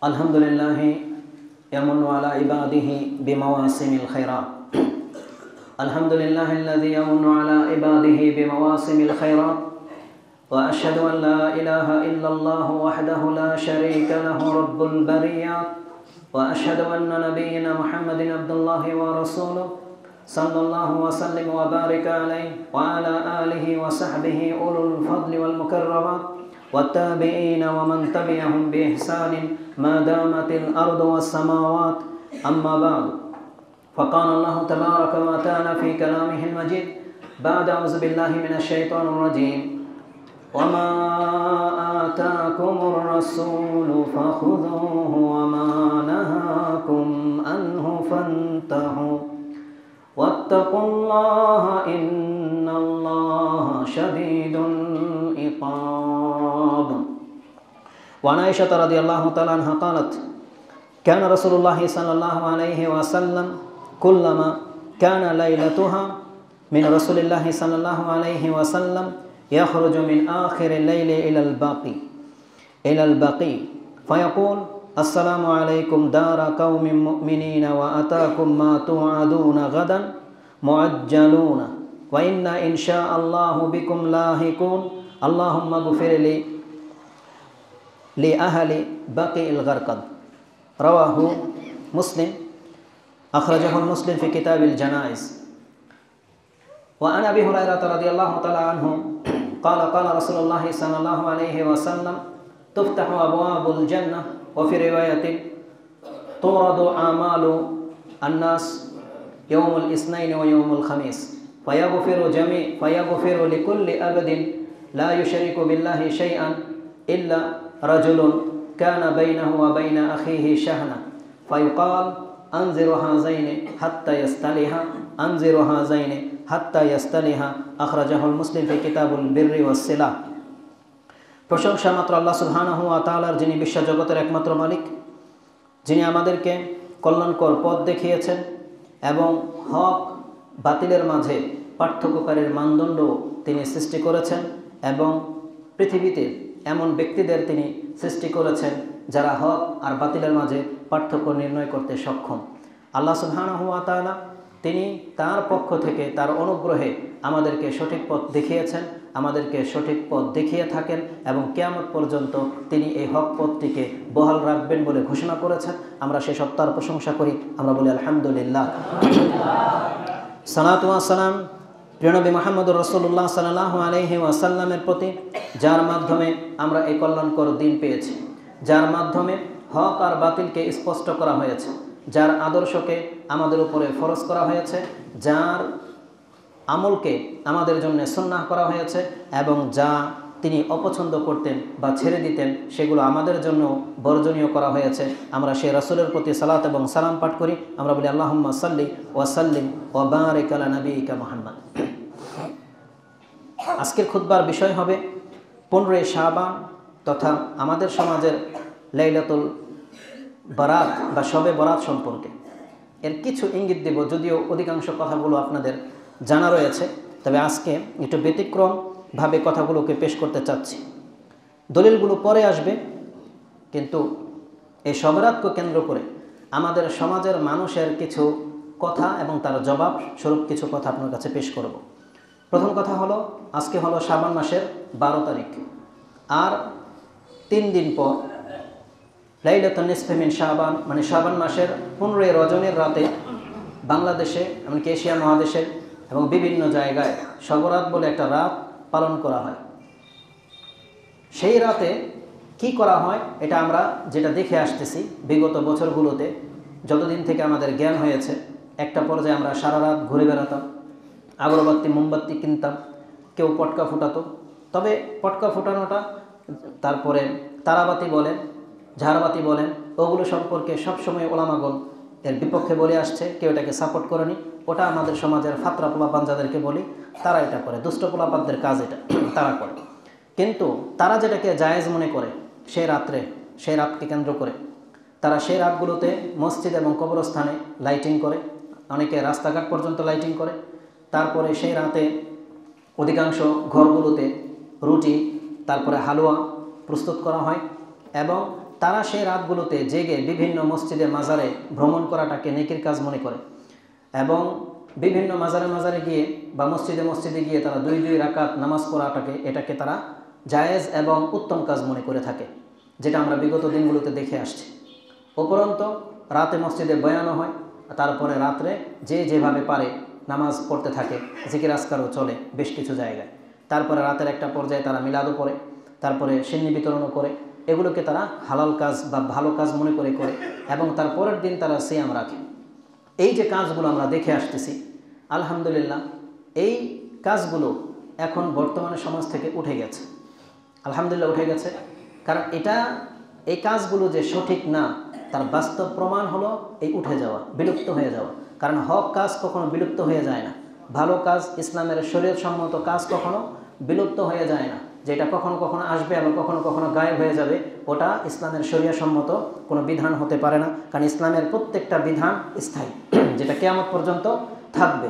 الحمد لله يمن على عباده بمواسم الخيرات. الحمد لله الذي يمن على عباده بمواسم الخيرات، وأشهد أن لا إله إلا الله وحده لا شريك له رب البريات، وأشهد أن نبينا محمد عبد الله ورسوله صلى الله وسلم وبارك عليه وعلى آله وصحبه أولو الفضل والمكرمات والتابعين ومن تبعهم بإحسان ما دامت الأرض والسماوات. أما بعد، فقال الله تبارك وتعالى في كلامه المجيد بعد أعوذ بالله من الشيطان الرجيم: وما آتاكم الرسول فخذوه وما نهاكم عنه فانتهوا واتقوا الله إن الله شديد العقاب. وعن عائشة رضي الله تعالى عنها قالت: كان رسول الله صلى الله عليه وسلم كلما كان ليلتها من رسول الله صلى الله عليه وسلم يخرج من آخر الليل إلى البقي فيقول: السلام عليكم دار قوم مؤمنين وأتاكم ما توعدون غدا معجلون وإنا إن شاء الله بكم لاحقون اللهم اغفر لي لأهل بقي الغرقد. رواه مسلم، أخرجه المسلم في كتاب الجنائز. وعن أبي هريرة رضي الله تعالى عنه قال: قال رسول الله صلى الله عليه وسلم: تفتح أبواب الجنة، وفي رواية تورد أعمال الناس يوم الاثنين ويوم الخميس فيغفر لكل عبد لا يشرك بالله شيئا إلا رجل كان بينه وبين أخيه شحنة فيقال: أنظر هذين حتى يستلها أخرجه المسلم في كتاب البر والصلة. প্রশংসা মাত্র আল্লাহ সুবহানাহু ওয়া তাআলার, যিনি বিশ্বজগতের একমাত্র মালিক, যিনি আমাদেরকে কল্যাণকর পথ দেখিয়েছেন এবং হক বাতিলের মাঝে পার্থক্যকারীর মানদণ্ড তিনি সৃষ্টি করেছেন এবং পৃথিবীতে এমন ব্যক্তিদের তিনি সৃষ্টি করেছেন যারা হক আর বাতিলের মাঝে পার্থক্য নির্ণয় করতে সক্ষম। আল্লাহ সুবহানাহু ওয়া তাআলা তিনি তার পক্ষ থেকে তার অনুগ্রহে আমাদেরকে সঠিক পথ দেখিয়েছেন, আমাদেরকে সঠিক পথ দেখিয়ে থাকেন এবং কিয়ামত পর্যন্ত তিনি এই হক পথটিকে বহাল রাখবেন বলে ঘোষণা করেছেন। আমরা সেই সত্তার প্রশংসা করি, আমরা বলি আলহামদুলিল্লাহ। সালাতু ওয়া সালাম প্রিয় নবী মুহাম্মদুর রাসূলুল্লাহ সাল্লাল্লাহু আলাইহি ওয়াসাল্লামের প্রতি, যার মাধ্যমে আমরা এই কল্যাণকর দিন পেয়েছি, যার মাধ্যমে হক আর বাতিলকে স্পষ্ট করা হয়েছে, যার আদর্শকে আমাদের উপরে ফরজ করা হয়েছে, যার আমলকে আমাদের জন্য সুন্নাহ করা হয়েছে এবং যা তিনি অপছন্দ করতেন বা ছেড়ে দিতেন সেগুলো আমাদের জন্য বর্জনীয় করা হয়েছে। আমরা সেই রাসূলের প্রতি সালাত এবং সালাম পাঠ করি। আমরা বলি আল্লাহুম্মা সাল্লি ওয়া সাল্লিম ওয়া বারিক আলা নাবিয়িকা মুহাম্মদ। আজকের খুতবার বিষয় হবে 15 শাবান তথা আমাদের সমাজের লাইলাতুল বারাত বা শবে বরাত সম্পর্কে। এর কিছু ইঙ্গিত দেব, যদিও অধিকাংশ কথাগুলো আপনাদের জানা রয়েছে, তবে আজকে একটু ব্যতিক্রমভাবে কথাগুলোকে পেশ করতে চাচ্ছি। দলিলগুলো পরে আসবে, কিন্তু এই শবে বরাতকে কেন্দ্র করে আমাদের সমাজের মানুষের কিছু কথা এবং তার জবাব স্বরূপ কিছু কথা আপনার কাছে পেশ করব। প্রথম কথা হলো, আজকে হলো শাবান মাসের 12 তারিখ, আর 3 দিন পর লাইলাতুন নিসফি মিন শাবান, মানে শাবান মাসের 15 রজনীর রাতে বাংলাদেশে এমনকি এশিয়া মহাদেশের এবং বিভিন্ন জায়গায় শবরাত বলে একটা রাত পালন করা হয়। সেই রাতে কি করা হয় এটা আমরা যেটা দেখে আসতেছি বিগত বছরগুলোতে, যতদিন থেকে আমাদের জ্ঞান হয়েছে, একটা পর্যায়ে আমরা সারা রাত ঘুরে বেড়াতাম, আগরবাতি মোমবাতি কিনতাম, কেউ পটকা ফুটাতো। তবে পটকা ফুটানোটা, তারপরে তারাবাতি বলেন, ঝাড়বাতি বলেন, ওগুলো সম্পর্কে সবসময় ওলামাগণ এর বিপক্ষে বলে আসছে, কেউ এটাকে সাপোর্ট করেনি। ওটা আমাদের সমাজের ফাতরা পোলাপান যাদেরকে বলি, তারা এটা করে, দুষ্ট পোলাপানদের কাজ এটা, তারা করে। কিন্তু তারা যেটাকে জায়েজ মনে করে সেই রাতকে কেন্দ্র করে তারা সেই রাতগুলোতে মসজিদ এবং কবরস্থানে লাইটিং করে, অনেকে রাস্তাঘাট পর্যন্ত লাইটিং করে। তারপরে সেই রাতে অধিকাংশ ঘরগুলোতে রুটি, তারপরে হালুয়া প্রস্তুত করা হয় এবং তারা সেই রাতগুলোতে জেগে বিভিন্ন মসজিদে মাজারে ভ্রমণ করাটাকে নেকির কাজ মনে করে এবং বিভিন্ন মাজারে মাজারে গিয়ে বা মসজিদে মসজিদে গিয়ে তারা 2 রাকাত নামাজ পড়াটাকে এটাকে তারা জায়েজ এবং উত্তম কাজ মনে করে থাকে, যেটা আমরা বিগত দিনগুলোতে দেখে আসছি। উপরন্ত রাতে মসজিদে বয়ানও হয়, তারপরে রাত্রে যে যেভাবে পারে নামাজ পড়তে থাকে, জিকির আজকারও চলে বেশ কিছু জায়গায়। তারপরে রাতের একটা পর্যায়ে তারা মিলাদও পড়ে, তারপরে সিন্নি বিতরণও করে। এগুলোকে তারা হালাল কাজ বা ভালো কাজ মনে করে এবং তার পরের দিন তারা সিয়াম রাখে। এই যে কাজগুলো আমরা দেখে আসতেছি, আলহামদুলিল্লাহ এই কাজগুলো এখন বর্তমানে সমাজ থেকে উঠে গেছে। আলহামদুলিল্লাহ উঠে গেছে, কারণ এই কাজগুলো যে সঠিক না তার বাস্তব প্রমাণ হলো এই উঠে যাওয়া, বিলুপ্ত হয়ে যাওয়া। কারণ হক কাজ কখনো বিলুপ্ত হয়ে যায় না, ভালো কাজ ইসলামের শরীয়তসম্মত কাজ কখনো বিলুপ্ত হয়ে যায় না। যেটা কখনো কখনো আসবে আবার কখনো কখনো গায়েব হয়ে যাবে, ওটা ইসলামের শরীয়তসম্মত কোনো বিধান হতে পারে না। কারণ ইসলামের প্রত্যেকটা বিধান স্থায়ী, যেটা কিয়ামত পর্যন্ত থাকবে।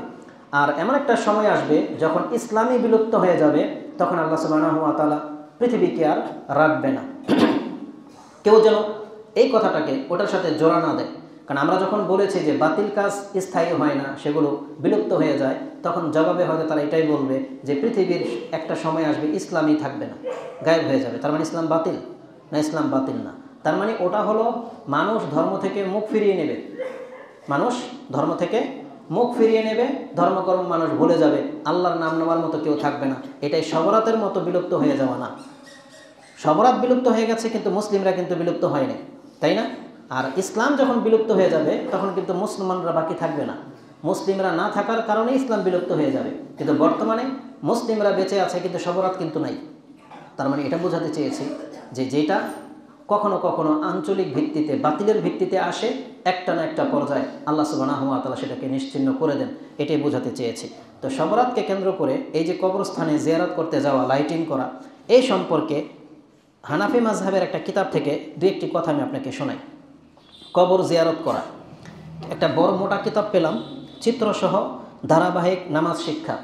আর এমন একটা সময় আসবে যখন ইসলামই বিলুপ্ত হয়ে যাবে, তখন আল্লাহ সুবহানাহু ওয়া তাআলা পৃথিবীকে আর রাখবে না। কেউ যেন এই কথাটাকে ওটার সাথে জোড়া না দেয়। কারণ আমরা যখন বলেছি যে বাতিল কাজ স্থায়ী হয় না, সেগুলো বিলুপ্ত হয়ে যায়, তখন জবাবে হয়তো তারা এটাই বলবে যে পৃথিবীর একটা সময় আসবে ইসলামই থাকবে না, গায়েব হয়ে যাবে। তার মানে ইসলাম বাতিল না? ইসলাম বাতিল না। তার মানে ওটা হলো মানুষ ধর্ম থেকে মুখ ফিরিয়ে নেবে, মানুষ ধর্ম থেকে মুখ ফিরিয়ে নেবে, ধর্মকর্ম মানুষ ভুলে যাবে, আল্লাহর নাম নেওয়ার মতো কেউ থাকবে না। এটাই সবরাতের মতো বিলুপ্ত হয়ে যাওয়া না। সবরাত বিলুপ্ত হয়ে গেছে কিন্তু মুসলিমরা কিন্তু বিলুপ্ত হয়নি, তাই না? আর ইসলাম যখন বিলুপ্ত হয়ে যাবে তখন কিন্তু মুসলমানরা বাকি থাকবে না। মুসলিমরা না থাকার কারণে ইসলাম বিলুপ্ত হয়ে যাবে, কিন্তু বর্তমানে মুসলিমরা বেঁচে আছে কিন্তু সবরাত কিন্তু নাই। তার মানে এটা বোঝাতে চেয়েছি যে যেটা কখনো কখনো আঞ্চলিক ভিত্তিতে বাতিলের ভিত্তিতে আসে, একটা না একটা পর্যায়ে আল্লাহ সুবহানাহু ওয়া তাআলা সেটাকে নিশ্চিহ্ন করে দেন, এটাই বোঝাতে চেয়েছি। তো সবরাতকে কেন্দ্র করে এই যে কবরস্থানে জিয়ারত করতে যাওয়া, লাইটিং করা, এই সম্পর্কে হানাফি মাযহাবের একটা কিতাব থেকে 2-1টি কথা আমি আপনাকে শোনাই। কবর জিয়ারত করা, একটা বড় মোটা কিতাব পেলাম, চিত্রসহ ধারাবাহিক নামাজ শিক্ষা।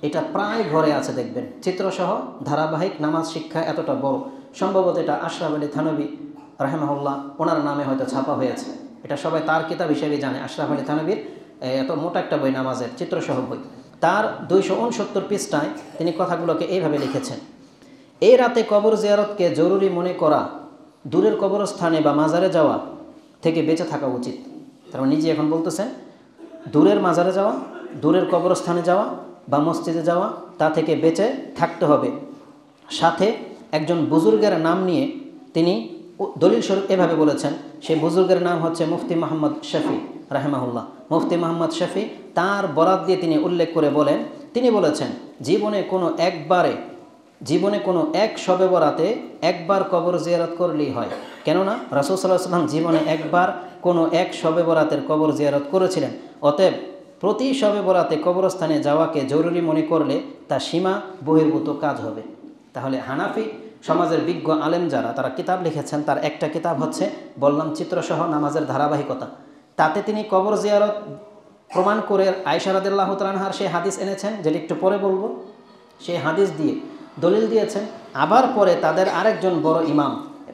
এটা প্রায় ঘরে আছে দেখবেন, চিত্রসহ ধারাবাহিক নামাজ শিক্ষা, এতটা বড়। সম্ভবত এটা আশরাফ আলী থানভী রাহিমাহুল্লাহ ওনার নামে হয়তো ছাপা হয়েছে। এটা সবাই তার কিতাব হিসেবে জানে, আশরাফ আলী থানভীর এত মোটা একটা বই, নামাজের চিত্রসহ বই। তার 269 পৃষ্ঠায় তিনি কথাগুলোকে এইভাবে লিখেছেন: এই রাতে কবর জিয়ারতকে জরুরি মনে করা, দূরের কবরস্থানে বা মাজারে যাওয়া থেকে বেঁচে থাকা উচিত। তার মানে নিজে এখন বলতেছেন দূরের মাজারে যাওয়া, দূরের কবরস্থানে যাওয়া বা মসজিদে যাওয়া, তা থেকে বেঁচে থাকতে হবে। সাথে একজন বুজুর্গের নাম নিয়ে তিনি দলিল স্বরূপ এভাবে বলেছেন, সেই বুজুর্গের নাম হচ্ছে মুফতি মোহাম্মদ শফি রাহিমাহুল্লাহ। মুফতি মোহাম্মদ শফি তার বরাত দিয়ে তিনি উল্লেখ করে বলেন, তিনি বলেছেন জীবনে কোনো এক শবে বরাতে একবার কবর জিয়ারত করলেই হয়। কেননা রাসূল সাল্লাল্লাহু আলাইহি ওয়াসাল্লাম জীবনে একবার কোনো এক শবে বরাতের কবর জিয়ারত করেছিলেন। অতএব প্রতি শবে বরাতে কবরস্থানে যাওয়াকে জরুরি মনে করলে তা সীমা বহির্ভূত কাজ হবে। তাহলে হানাফি সমাজের বিজ্ঞ আলেম যারা, তারা কিতাব লিখেছেন, তার একটা কিতাব হচ্ছে বললাম চিত্রসহ নামাজের ধারাবাহিকতা। তাতে তিনি কবর জিয়ারত প্রমাণ করে আয়েশা রাদিয়াল্লাহু তাআলা আনহার সেই হাদিস এনেছেন, যেটা একটু পরে বলবো। সেই হাদিস দিয়ে দলিল দিয়েছেন। আবার পরে তাদের আরেকজন বড় ইমাম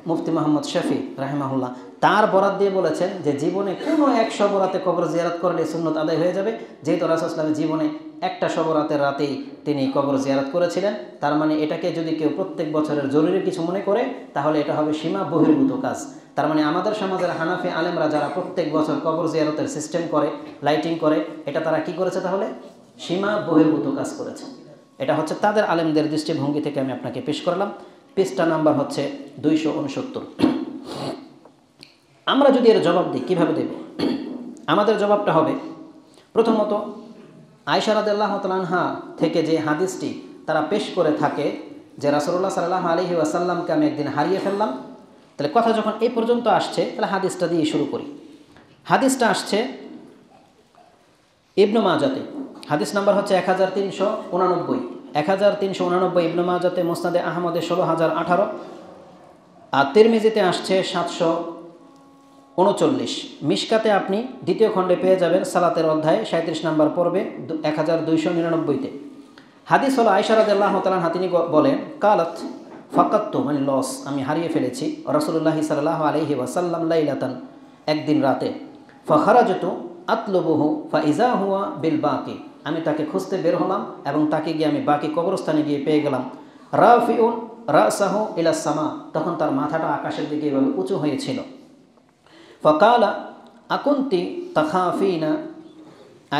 মুফতি মোহাম্মদ শফি রাহিমাহুল্লাহ তার বরাত দিয়ে বলেছেন যে জীবনে কোনো এক শবরাতে কবর জিয়ারত করলে সুন্নত আদায় হয়ে যাবে। যেহেতু রাসূল সাল্লাল্লাহু আলাইহি ওয়াসাল্লাম জীবনে একটা শবরাতের রাতেই তিনি কবর জিয়ারত করেছিলেন, তার মানে এটাকে যদি কেউ প্রত্যেক বছরের জরুরি কিছু মনে করে তাহলে এটা হবে সীমা বহির্ভূত কাজ। তার মানে আমাদের সমাজের হানাফি আলেমরা যারা প্রত্যেক বছর কবর জিয়ারতের সিস্টেম করে, লাইটিং করে, এটা তারা কি করেছে? তাহলে সীমা বহির্ভূত কাজ করেছে। এটা হচ্ছে তাদের আলেমদের দৃষ্টিভঙ্গি থেকে আমি আপনাকে পেশ করলাম। পৃষ্ঠা নাম্বার হচ্ছে 269। আমরা যদি এর জবাব দিই, কীভাবে দেব? আমাদের জবাবটা হবে, প্রথমত আয়েশা রাদিয়াল্লাহু তাআলা আনহা থেকে যে হাদিসটি তারা পেশ করে থাকে যে রাসূলুল্লাহ সাল্লাল্লাহু আলাইহি ওয়াসাল্লামকে আমি একদিন হারিয়ে ফেললাম, তাহলে কথা যখন এই পর্যন্ত আসছে তাহলে হাদিসটা দিয়ে শুরু করি। হাদিসটা আসছে ইবনে মাজাতে, হাদিস নাম্বার হচ্ছে 1389, 1389 ইবনে মাজাতে, মুসনাদে আহমদে 16018, আর তিরমিজিতে আসছে 739। মিশকাতে আপনি দ্বিতীয় খণ্ডে পেয়ে যাবেন সালাতের অধ্যায় 37 নম্বর পর্বে 1299-তে। হাদিস হলো আয়েশা রাদিয়াল্লাহু তাআলা আনহা তিনি বলেন, কালাত ফাকাত্তু মানে লস, আমি হারিয়ে ফেলেছি, রাসূলুল্লাহি সাল্লাল্লাহু আলাইহি ওয়াসাল্লাম লাইলাতান একদিন রাতে, ফাখারাজতু আতলুবুহু ফাইজা হুয়া বিল বাকি, আমি তাকে খুঁজতে বের হলাম এবং তাকে গিয়ে আমি বাকি কবরস্থানে গিয়ে পেয়ে গেলাম। রাফিউন রাসাহু ইলা সামা, তখন তার মাথাটা আকাশের দিকে এভাবে উঁচু হয়েছিল। ফাকালা আকুন্তি তাখাফিনা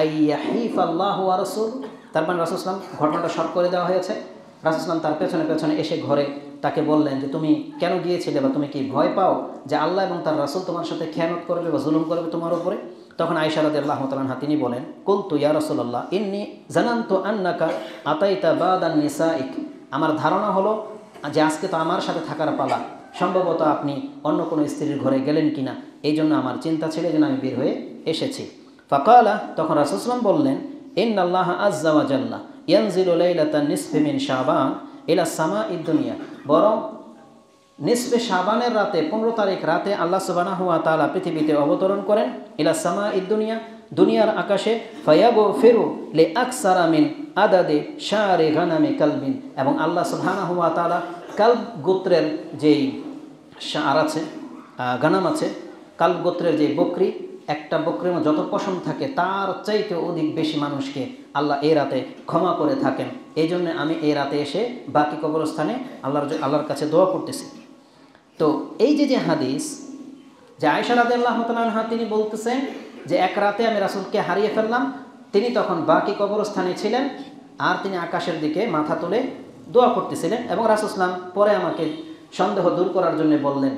আইয়াহিফ আল্লাহু ওয়া রাসূল, তার মানে রাসূল সাল্লাল্লাহু আলাইহি ওয়াসাল্লাম ঘটনাটা শর্ট করে দেওয়া হয়েছে। রাসূল সাল্লাল্লাহু আলাইহি ওয়াসাল্লাম তার পেছনে পেছনে এসে ঘরে তাকে বললেন যে তুমি কেন গিয়েছিলে, বা তুমি কি ভয় পাও যে আল্লাহ এবং তার রাসূল তোমার সাথে খেয়ানত করবে বা জুলুম করবে তোমার উপরে? তখন আয়েশা রাদিয়াল্লাহু তাআলা আনহা তিনি বলেন, কুলতু ইয়া রাসূলুল্লাহ ইন্নী জানানতু আন্নাকা আতাইতা বাদান নিসাইক, আমার ধারণা হলো যে আজকে তো আমার সাথে থাকার পালা, সম্ভবত আপনি অন্য কোনো স্ত্রীর ঘরে গেলেন কিনা, এই জন্য আমার চিন্তা ছিল, যেন আমি বের হয়ে এসেছি। ফাকালা, তখন রাসূল সাল্লাল্লাহু আলাইহি ওয়াসাল্লাম বললেন, ইন্নাল্লাহা আযজা ওয়া জাল্লা ইয়ানজিলু লাইলাতান নিসফি মিন শাবান ইলা সামাঈদ দুনিয়া, বরং নিসফে শাবানের রাতে 15 তারিখ রাতে আল্লাহ সুবহানাহু ওয়া তাআলা পৃথিবীতে অবতরণ করেন, ইলা সামাঈদ দুনিয়া, দুনিয়ার আকাশে, ফায়াগফিরু লিআকসারা মিন আদাদি শারি গানামি কালবিন, এবং আল্লাহ সুবহানাহু ওয়া তাআলা কালব গোত্রের যেই শার আছে, গানাম আছে, কালব গোত্রের যে বকরি, একটা বকরির যত পশম থাকে তার চাইতে অধিক বেশি মানুষকে আল্লাহ এই রাতে ক্ষমা করে থাকেন। এই জন্য আমি এই রাতে এসে বাকি কবরস্থানে আল্লাহর কাছে দোয়া করতেছি। তো এই যে হাদিস, যে আয়েশা রাদিয়াল্লাহু তাআলা আনহা তিনি বলতেছেন যে এক রাতে আমি রাসূলকে হারিয়ে ফেললাম, তিনি তখন বাকি কবরস্থানে ছিলেন আর তিনি আকাশের দিকে মাথা তুলে দোয়া করতেছিলেন, এবং রাসূল সাল্লাল্লাহু আলাইহি ওয়াসাল্লাম পরে আমাকে সন্দেহ দূর করার জন্য বললেন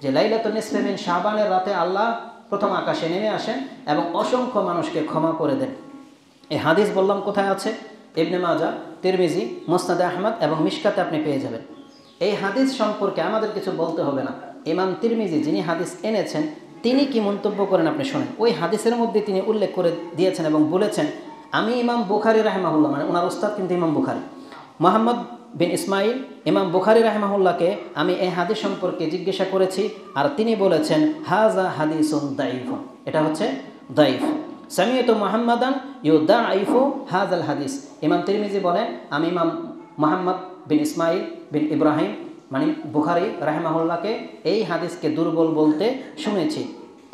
যে লাইলাতুন নিসফি মিন শাবানের রাতে আল্লাহ প্রথম আকাশে নেমে আসেন এবং অসংখ্য মানুষকে ক্ষমা করে দেন। এই হাদিস বললাম কোথায় আছে? ইবনে মাজাহ, তিরমিজি, মুসনাদে আহমদ এবং মিশকাতে আপনি পেয়ে যাবেন। এই হাদিস সম্পর্কে আমাদের কিছু বলতে হবে না। ইমাম তিরমিজি যিনি হাদিস এনেছেন তিনি কি মন্তব্য করেন আপনি শোনেন। ওই হাদিসের মধ্যে তিনি উল্লেখ করে দিয়েছেন এবং বলেছেন, আমি ইমাম বুখারী রাহিমাহুল্লাহ, মানে ওনার উস্তাদ কিন্তু ইমাম বুখারী, মুহাম্মদ বিন ইসমাইল ইমাম বুখারী রাহিমাহুল্লাহকে আমি এই হাদিস সম্পর্কে জিজ্ঞাসা করেছি, আর তিনি বলেছেন হাজা হাদিসুন দাঈফুন, এটা হচ্ছে দাঈফ। সামিয়তু মুহাম্মাদান ইউদাঈফু হাযাল হাদিস, ইমাম তিরমিজি বলেন আমি ইমাম মুহাম্মদ বিন ইসমাইল বিন ইব্রাহিম মানে বুখারী রাহিমাহুল্লাহকে এই হাদিসকে দুর্বল বলতে শুনেছি।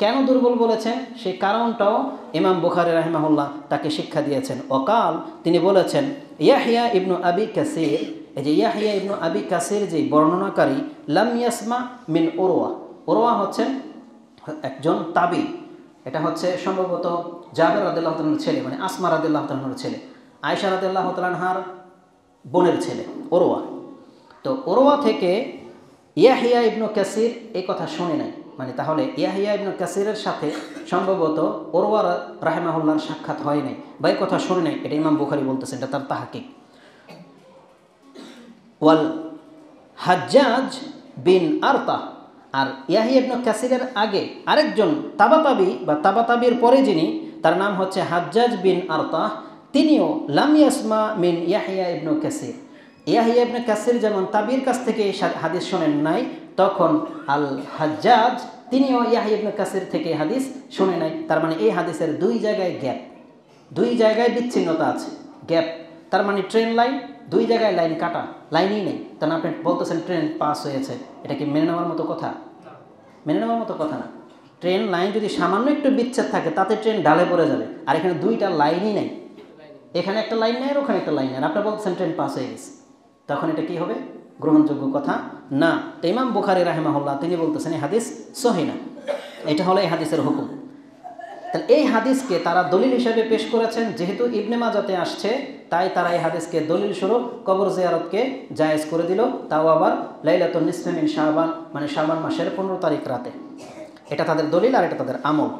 কেন দুর্বল বলেছেন সেই কারণটাও ইমাম বুখারী রাহিমাহুল্লাহ তাকে শিক্ষা দিয়েছেন। ওকাল, তিনি বলেছেন ইয়াহইয়া ইবনু আবি কাসির, এই যে ইয়াহইয়া ইবনু আবি কাসির যে বর্ণনাকারী, লাম ইয়াসমা মিন উরওয়া, উরওয়া হচ্ছেন একজন তাবি, এটা হচ্ছে সম্ভবত জাবের রাদিয়াল্লাহু তাআলার ছেলে, মানে আসমা রাদিয়াল্লাহু তাআলার ছেলে, আয়েশা রাদিয়াল্লাহু তাআলার বোনের ছেলে উরওয়া। তো উরওয়া থেকে ইয়াহইয়া ইবনু কাসির এই কথা শুনে নাই, মানে তাহলে ইয়াহইয়া ইবনু কাসিরের সাথে সম্ভবত উরওয়া রাহিমাহুল্লাহর সাক্ষাৎ হয় নাই বা এই কথা শুনে নাই, এটা ইমাম বুখারী বলতেছেন, এটা তার তাহকিক। ওয়াল হাজ্জাজ বিন আরতা, আর ইয়াহইয়া ইবনু কাসিরের আগে আরেকজন তাবাতাবি বা তাবাতাবির পরে যিনি, তার নাম হচ্ছে হাজ্জাজ বিন আরতা, তিনিও লাম ইয়াসমা মিন ইয়াহইয়া ইবনু কাসির, ইয়াহইয়া ইবনু কাসির যেমন তাবির কাছ থেকে হাদিস শোনেন নাই, তখন আল হাজ্জাজ তিনিও ইয়াহইয়া ইবনু কাসির থেকে হাদিস শুনে নাই। তার মানে এই হাদিসের দুই জায়গায় গ্যাপ, দুই জায়গায় বিচ্ছিন্নতা আছে, গ্যাপ। তার মানে ট্রেন লাইন দুই জায়গায় লাইন কাটা, লাইনই নেই। তাহলে আপনি বলতেছেন ট্রেন পাস হয়েছে, এটা কি মেনে নেওয়ার মতো কথা? মেনে নেওয়ার মতো কথা না। ট্রেন লাইন যদি সামান্য একটু বিচ্ছেদ থাকে তাতে ট্রেন ডালে পড়ে যাবে, আর এখানে দুইটা লাইনই নেই, এখানে একটা লাইন নেই আর ওখানে একটা লাইন নেই, আর আপনি বলতেছেন ট্রেন পাস হয়ে গেছে, তখন এটা কি হবে? গ্রহণযোগ্য কথা না। তো ইমাম বুখারী রাহিমাহুল্লাহ তিনি বলতেছেন এই হাদিস সহিহ না, এটা হলো এই হাদিসের হুকুম। তাহলে এই হাদিসকে তারা দলিল হিসেবে পেশ করেছেন, যেহেতু ইবনে মাজাতে আসছে তাই তারা এই হাদিসকে দলিল স্বরূপ কবর জিয়ারতকে জায়েজ করে দিল, তাও আবার লাইলাতুন নিসফি মিন শাবান মানে শাবান মাসের 15 তারিখ রাতে। এটা তাদের দলিল আর এটা তাদের আমল।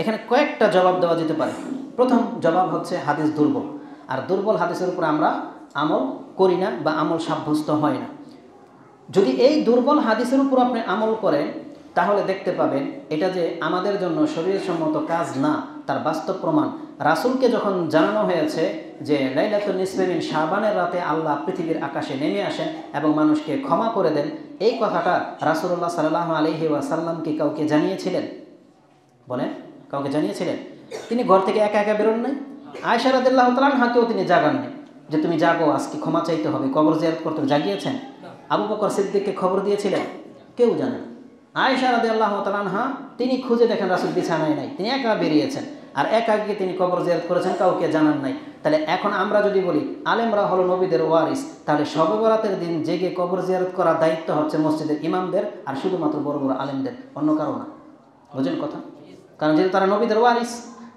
এখানে কয়েকটা জবাব দেওয়া যেতে পারে। প্রথম জবাব হচ্ছে হাদিস দুর্বল, আর দুর্বল হাদিসের উপর আমরা আমল করি না বা আমল সাব্যস্ত হয় না। যদি এই দুর্বল হাদিসের উপর আপনি আমল করেন তাহলে দেখতে পাবেন এটা যে আমাদের জন্য শরীয়তসম্মত কাজ না, তার বাস্তব প্রমাণ রাসূলকে যখন জানানো হয়েছে যে লাইলাতুন নিসফি মিন শাবানের রাতে আল্লাহ পৃথিবীর আকাশে নেমে আসেন এবং মানুষকে ক্ষমা করে দেন, এই কথাটা রাসূলুল্লাহ সাল্লাল্লাহু আলাইহি ওয়াসাল্লাম কি কাউকে জানিয়েছিলেন? বলেন, কাউকে জানিয়েছিলেন? তিনি ঘর থেকে একা একা বেরোন নাই। আয়েশা রাদিয়াল্লাহু তাআলা আনহাকেও তিনি জাগান নাই যে তুমি জাগো, আজকে ক্ষমা চাইতে হবে, কবর জিয়ারত করতে হবে, জাগিয়েছেন? আবু বকর সিদ্দিককে খবর দিয়েছিলেন? কেউ জানে না। আয়েশা রাদিয়াল্লাহু তাআলা আনহা তিনি খুঁজে দেখেন রাসূল বিছানায় নাই, তিনি একা বেরিয়েছেন, আর একা গিয়ে তিনি কবর জিয়ারত করেছেন, কাউকে জানান নাই। তাহলে এখন আমরা যদি বলি আলেমরা হলো নবীদের ওয়ারিস, তাহলে শবে বরাতের দিন জেগে কবর জিয়ারত করার দায়িত্ব হচ্ছে মসজিদের ইমামদের আর শুধুমাত্র বড় বড় আলেমদের, অন্য কারো না। বুঝেন কথা? কারণ যেহেতু তারা নবীদের ওয়ারিস,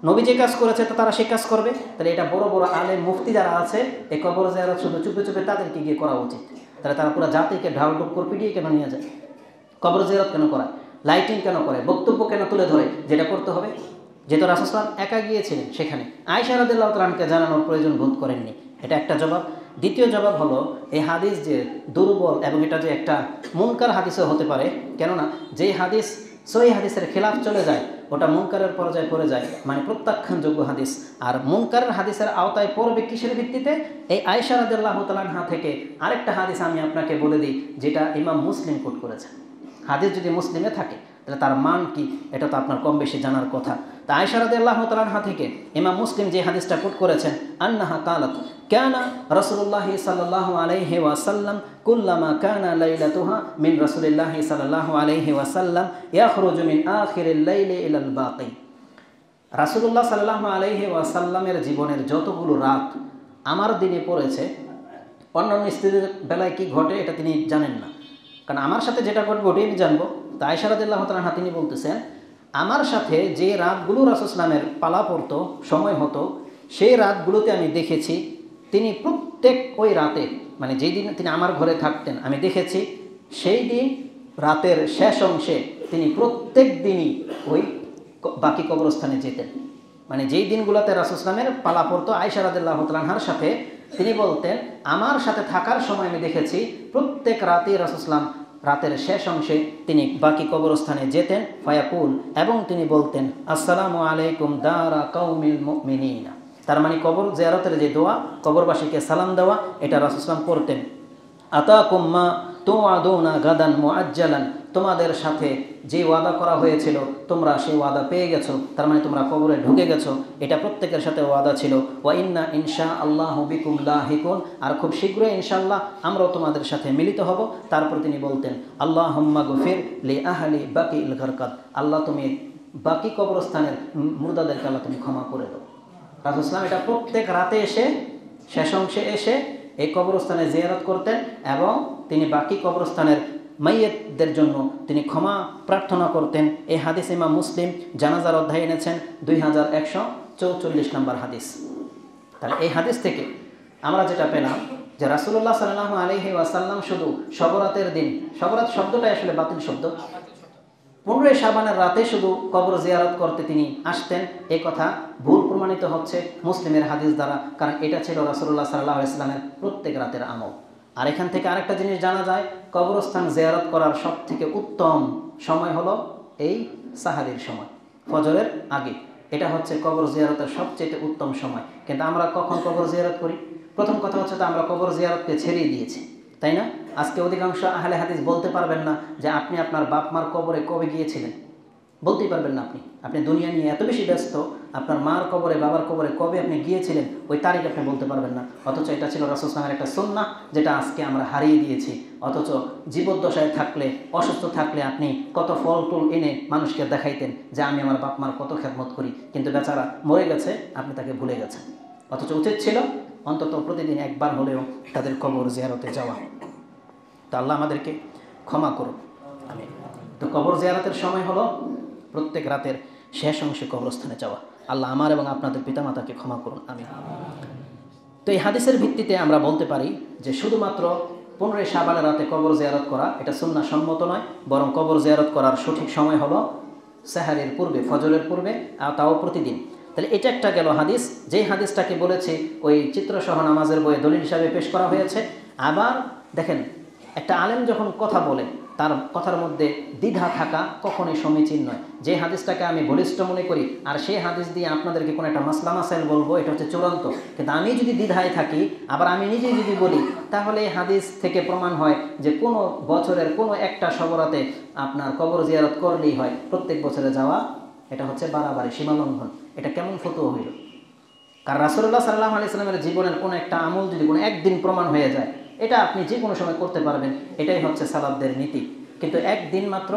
নবী যে কাজ করেছে তো তারা সে কাজ করবে। তাহলে এটা বড় বড় আলেম মুফতি যারা আছে, এই কবর জিয়ারত শুধু চুপে চুপে তাদেরকে গিয়ে করা উচিত। তাহলে তারা পুরো জাতিকে ঢাল টুক্কর পিটিয়ে কেন নিয়ে যায়? কবর জিয়ারত কেন করায়? লাইটিং কেন করে? বক্তব্য কেন তুলে ধরে? যেটা করতে হবে, যেহেতু রাসূল সাল্লাল্লাহু আলাইহি ওয়াসাল্লাম একা গিয়েছিলেন, সেখানে আয়েশা রাদিয়াল্লাহু তাআলা আনহাকে জানানোর প্রয়োজন বোধ করেননি। এটা একটা জবাব। দ্বিতীয় জবাব হলো, এই হাদিস যে দুর্বল এবং এটা যে একটা মুনকার হাদিসও হতে পারে, কেননা যেই হাদিস সহিহ হাদিসের খেলাফ চলে যায় ওটা মুনকারের পর্যায়ে পড়ে যায়, মানে প্রত্যাখ্যানযোগ্য হাদিস। আর মুনকারের হাদিসের আওতায় পড়বে কিসের ভিত্তিতে? এই আয়েশা রাদিয়াল্লাহু তাআলা আনহা থেকে আরেকটা হাদিস আমি আপনাকে বলে দিই, যেটা ইমাম মুসলিম কোট করেছেন। হাদিস যদি মুসলিমে থাকে তাহলে তার মান কি এটা তো আপনার কম বেশি জানার কথা। তা আয়েশা রাদিয়াল্লাহু তাআলা আনহা থেকে ইমাম মুসলিম যে হাদিসটা কোট করেছেন, আন্নাহা কালাত কানা রাসূলুল্লাহ সাল্লাল্লাহু আলাইহি ওয়াসাল্লাম কুল্লামা কানা লাইলাতুহা মিন রাসূলিল্লাহ সাল্লাল্লাহু আলাইহি ওয়াসাল্লাম ইয়াখরুজু মিন আখিরিল লাইলি ইলাল বাকি। রাসূলুল্লাহ সাল্লাল্লাহু আলাইহি ওয়াসাল্লামের জীবনের যতগুলো রাত আমার দিনে পড়েছে, অন্যান্য স্ত্রীদের বেলায় কি ঘটে এটা তিনি জানেন না, কারণ আমার সাথে যেটা ঘটবে ওটাই আমি জানবো। তা আয়েশা রাদিয়াল্লাহু তাআলা আনহা তিনি বলতেছেন, আমার সাথে যে রাতগুলো রাসূল সাল্লামের পালা পড়তো, সময় হতো, সেই রাতগুলোতে আমি দেখেছি তিনি প্রত্যেক ওই রাতে, মানে যেই দিন তিনি আমার ঘরে থাকতেন আমি দেখেছি, সেই দিন রাতের শেষ অংশে তিনি প্রত্যেক দিনই ওই বাকি কবরস্থানে যেতেন। মানে যেই দিনগুলোতে রাসূল সাল্লামের পালা পড়তো আয়েশা রাদিয়াল্লাহু তাআলা আনহার সাথে, তিনি বলতেন আমার সাথে থাকার সময় আমি দেখেছি প্রত্যেক রাতেই রাসূল সাল্লাম রাতের শেষ অংশে তিনি বাকি কবরস্থানে যেতেন। ফায়াকুল, এবং তিনি বলতেন আসসালামু আলাইকুম দারা কওমিল মুমিনিনা। তার মানে কবর জিয়ারতের যে দোয়া, কবরবাসীকে সালাম দেওয়া, এটা রাসূল সাল্লাল্লাহু আলাইহি ওয়াসাল্লাম করতেন। আতাকুম মা তুআদুনা গাদান মুআজ্জালান, তোমাদের সাথে যে ওয়াদা করা হয়েছিল তোমরা সেই ওয়াদা পেয়ে গেছো, তার মানে তোমরা কবরে ঢুকে গেছো, এটা প্রত্যেকের সাথে ওয়াদা ছিল। ওয়া ইন্না ইনশাআল্লাহু বিকুম লাহিকুন, আর খুব শীঘ্রই ইনশাআল্লাহ আমরাও তোমাদের সাথে মিলিত হব। তারপর তিনি বলতেন আল্লাহুম্মা গফির লি আহলি বাকিল গারকাত, আল্লাহ তুমি বাকি কবরস্থানের মুর্দাদেরকে আল্লাহ তুমি ক্ষমা করে দাও। রাসূল সাল্লাল্লাহু আলাইহি ওয়াসাল্লাম এটা প্রত্যেক রাতে এসে শেষ অংশে এসে এই কবরস্থানে জিয়ারত করতেন এবং তিনি বাকি কবরস্থানের মাইয়েতদের জন্য তিনি ক্ষমা প্রার্থনা করতেন। এই হাদিস ইমাম মুসলিম জানাজার অধ্যায়ে এনেছেন 2144 নম্বর হাদিস। তাহলে এই হাদিস থেকে আমরা যেটা পেলাম যে রাসূলুল্লাহ সাল্লাল্লাহু আলাইহি ওয়াসাল্লাম শুধু শবরাতের দিন, শবরাত শব্দটাই আসলে বাতিল শব্দ, 15 শাবানের রাতে শুধু কবর জিয়ারত করতে তিনি আসতেন, এই কথা ভুল প্রমাণিত হচ্ছে মুসলিমের হাদিস দ্বারা, কারণ এটা ছিল রাসূলুল্লাহ সাল্লাল্লাহু আলাইহি ওয়াসাল্লামের প্রত্যেক রাতের আমল। আর এখান থেকে আরেকটা জিনিস জানা যায়, কবরস্থান জিয়ারত করার সবথেকে উত্তম সময় হলো এই সাহারির সময়, ফজরের আগে। এটা হচ্ছে কবর জিয়ারতের সবচেয়ে উত্তম সময়। কিন্তু আমরা কখন কবর জিয়ারত করি? প্রথম কথা হচ্ছে তো আমরা কবর জিয়ারতকে ছেড়েই দিয়েছি, তাই না? আজকে অধিকাংশ আহলে হাদিস বলতে পারবেন না যে আপনি আপনার বাপ মার কবরে কবে গিয়েছিলেন, বলতেই পারবেন না। আপনি দুনিয়া নিয়ে এত বেশি ব্যস্ত, আপনার মার কবরে বাবার কবরে কবে আপনি গিয়েছিলেন ওই তারিখ আপনি বলতে পারবেন না। অথচ এটা ছিল রাসূল সাল্লাল্লাহু আলাইহি ওয়াসাল্লামের একটা সুন্নাহ, যেটা আজকে আমরা হারিয়ে দিয়েছি। অথচ জীবদ্দশায় থাকলে, অসুস্থ থাকলে আপনি কত ফল টুল এনে মানুষকে দেখাইতেন যে আমি আমার বাপ মার কত খেদমত করি, কিন্তু বেচারা মরে গেছে, আপনি তাকে ভুলে গেছেন। অথচ উচিত ছিল অন্তত প্রতিদিন একবার হলেও তাদের কবর জিয়ারতে যাওয়া। তো আল্লাহ আমাদেরকে ক্ষমা করুন। আমিন। তো কবর জিয়ারতের সময় হলো প্রত্যেক রাতের শেষ অংশে কবরস্থানে যাওয়া। আল্লাহ আমার এবং আপনাদের পিতামাতাকে ক্ষমা করুন। আমিন। তো এই হাদিসের ভিত্তিতে আমরা বলতে পারি যে শুধুমাত্র 15 শাবানের রাতে কবর জিয়ারত করা এটা সুন্নাহ সম্মত নয়, বরং কবর জিয়ারত করার সঠিক সময় হলো সাহারের পূর্বে, ফজরের পূর্বে, আর তাও প্রতিদিন। তাহলে এটা একটা গেল হাদিস, যেই হাদিসটাকে বলেছে ওই চিত্রসহ নামাজের বইয়ে দলিল হিসাবে পেশ করা হয়েছে। আবার দেখেন, একটা আলেম যখন কথা বলে তার কথার মধ্যে দ্বিধা থাকা কখনোই সমীচীন নয়। যে হাদিসটাকে আমি বলিষ্ঠ মনে করি আর সেই হাদিস দিয়ে আপনাদেরকে কোনো একটা মাসলা মাসাইল বলবো, এটা হচ্ছে চূড়ান্ত। কিন্তু আমি যদি দ্বিধায় থাকি, আবার আমি নিজেই যদি বলি, তাহলে এই হাদিস থেকে প্রমাণ হয় যে কোনো বছরের কোনো একটা শবরাতে আপনার কবর জিয়ারত করলেই হয়, প্রত্যেক বছরে যাওয়া এটা হচ্ছে বাড়াবাড়ি, সীমালঙ্ঘন। এটা কেমন ফতোয়া হইল? কারণ রাসূলুল্লাহ সাল্লাল্লাহু আলাইহি ওয়াসাল্লামের জীবনের কোনো একটা আমল যদি কোনো একদিন প্রমাণ হয়ে যায়, এটা আপনি যে কোনো সময় করতে পারবেন, এটাই হচ্ছে সালাফদের নীতি। কিন্তু একদিন মাত্র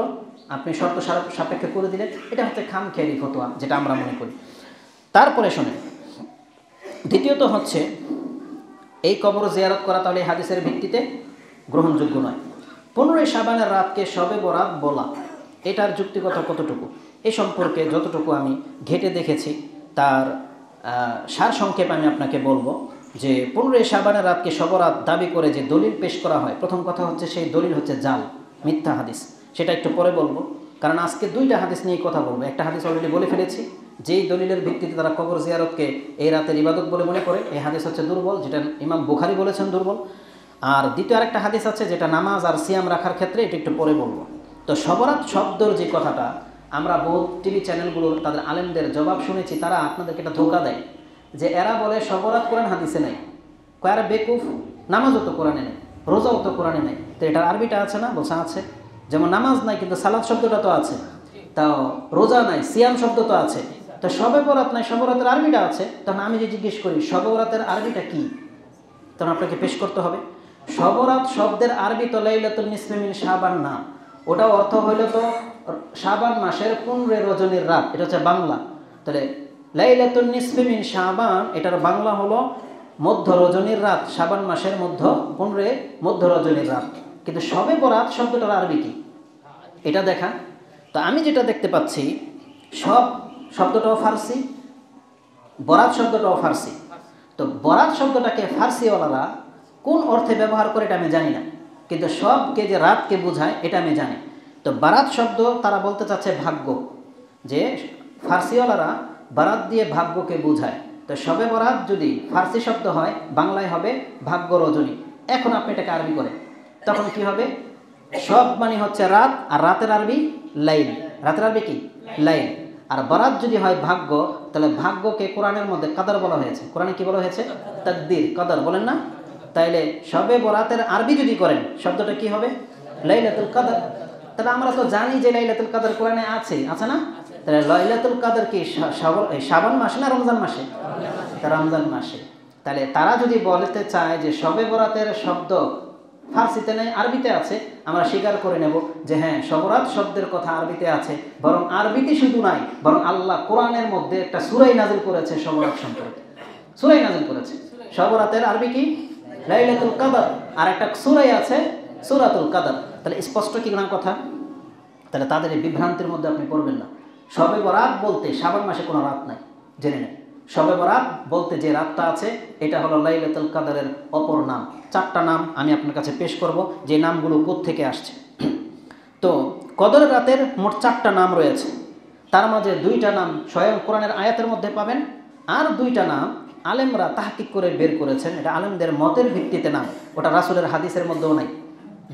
আপনি শর্ত সাপেক্ষে করে দিলেন, এটা হচ্ছে খামখেয়ালি ফতোয়া, যেটা আমরা মনে করি। তারপরে শোনেন, দ্বিতীয়ত হচ্ছে এই কবর জিয়ারত করা তাহলে হাদিসের ভিত্তিতে গ্রহণযোগ্য নয়। 15 শাবানের রাতকে শবে বরাত বলা, এটার যুক্তিগত কতটুকু এ সম্পর্কে যতটুকু আমি ঘেটে দেখেছি তার সার সংক্ষেপ আমি আপনাকে বলবো যে 15 শাবানের রাতকে শবরাত দাবি করে যে দলিল পেশ করা হয়, প্রথম কথা হচ্ছে সেই দলিল হচ্ছে জাল, মিথ্যা হাদিস। সেটা একটু পরে বলবো, কারণ আজকে 2টা হাদিস নিয়ে কথা বলবো। একটা হাদিস অলরেডি বলে ফেলেছি, যেই দলিলের ভিত্তিতে তারা কবর জিয়ারতকে এই রাতের ইবাদত বলে মনে করে, এই হাদিস হচ্ছে দুর্বল, যেটা ইমাম বুখারী বলেছেন দুর্বল। আর দ্বিতীয় আরেকটা হাদিস আছে যেটা নামাজ আর সিয়াম রাখার ক্ষেত্রে, এটা একটু পরে বলবো। তো শবরাত শব্দর যে কথাটা আমরা বহু টিভি চ্যানেলগুলোর তাদের আলেমদের জবাব শুনেছি, তারা আপনাদেরকে একটা ধোঁকা দেয় যে এরা বলে শবরাত কোরআন হাদিসে নেই। কয়ার বেকুফ, নামাজও তো কোরআনে নেই, রোজাও তো কোরআনে নেই, তো এটার আরবিটা আছে না? বলছে আছে। যেমন নামাজ নাই কিন্তু সালাত শব্দটা তো আছে, তাও রোজা নাই, সিয়াম শব্দ তো আছে, তো শবে বরাত নাই, শবরাতের আরবিটা আছে। তখন আমি যে জিজ্ঞেস করি শবে বরাতের আরবিটা কি, তখন আপনাকে পেশ করতে হবে। শবরাত শব্দের আরবি তো লাইলাতুল নিসফি মিন শাবান না, ওটা অর্থ হইল তো শাবান মাসের 15 রজনীর রাত, এটা হচ্ছে বাংলা। তাহলে লাইলাতুল নিসফি মিন শাবান এটার বাংলা হলো মধ্য রজনীর রাত, শাবান মাসের মধ্য 15 মধ্য রজনীর রাত। কিন্তু শবে বরাত শব্দটার আরবি কি এটা দেখা। তো আমি যেটা দেখতে পাচ্ছি, সব শব্দটাও ফার্সি, বরাত শব্দটাও ফার্সি। তো বরাত শব্দটাকে ফার্সিওয়ালারা কোন অর্থে ব্যবহার করে এটা আমি জানি না, কিন্তু সবকে যে রাতকে বোঝায় এটা আমি জানি। তো বারাত শব্দ তারা বলতে চাচ্ছে ভাগ্য, যে ফার্সিওয়ালারা বারাত দিয়ে ভাগ্যকে বোঝায়। তো শবে বরাত যদি ফার্সি শব্দ হয়, বাংলায় হবে ভাগ্য রজনী। এখন আপনি এটাকে আরবি করে, তখন কি হবে? সব মানে হচ্ছে রাত, আর রাতের আরবি লাইল, রাতের আরবি কি? লাইল। আর বরাত যদি হয় ভাগ্য, তাহলে ভাগ্যকে কোরআনের মধ্যে কাদার বলা হয়েছে। কোরআনে কি বলা হয়েছে? তাকদির, কাদার বলেন না? তাইলে শবে বরাতের আরবি যদি করেন, শব্দটা কি হবে? লাইলাতুল কাদর। তাহলে আমরা তো জানি যে লাইলাতুল কাদর কোরআনে আছে, আছে না? তাহলে লাইলাতুল কাদর কি শাবান মাসে না রমজান মাসে? রমজান মাসে। তাহলে তারা যদি বলতে চায় যে শবে বরাতের শব্দ ফার্সিতে নেই, আরবিতে আছে, আমরা স্বীকার করে নেব যে হ্যাঁ, শবরাত শব্দের কথা আরবিতে আছে, বরং আরবিতে শুধু নাই, বরং আল্লাহ কোরআনের মধ্যে একটা সূরা নাযিল করেছে শবরাত সম্পর্কে, সূরা নাযিল করেছে। শবরাতের আরবি কি? লাইলাতুল কদর। আর একটা সূরা আছে সূরাতুল কদর। তাহলে স্পষ্ট কি না কথা? তাহলে তাদের এই বিভ্রান্তির মধ্যে আপনি পড়বেন না। শবে বরাত বলতে শাবান মাসে কোনো রাত নাই, জেনে নেন। শবে বরাত বলতে যে রাতটা আছে, এটা হলো লাইলাতুল কদরের অপর নাম। 4টা নাম আমি আপনার কাছে পেশ করব, যে নামগুলো কোত্থেকে আসছে। তো কদরের রাতের মোট 4টা নাম রয়েছে, তার মাঝে 2টা নাম স্বয়ং কোরআনের আয়াতের মধ্যে পাবেন, আর 2টা নাম আলেমরা তাহকিক করে বের করেছেন, এটা আলেমদের মতের ভিত্তিতে নাম, ওটা রাসূলের হাদিসের মধ্যেও নাই।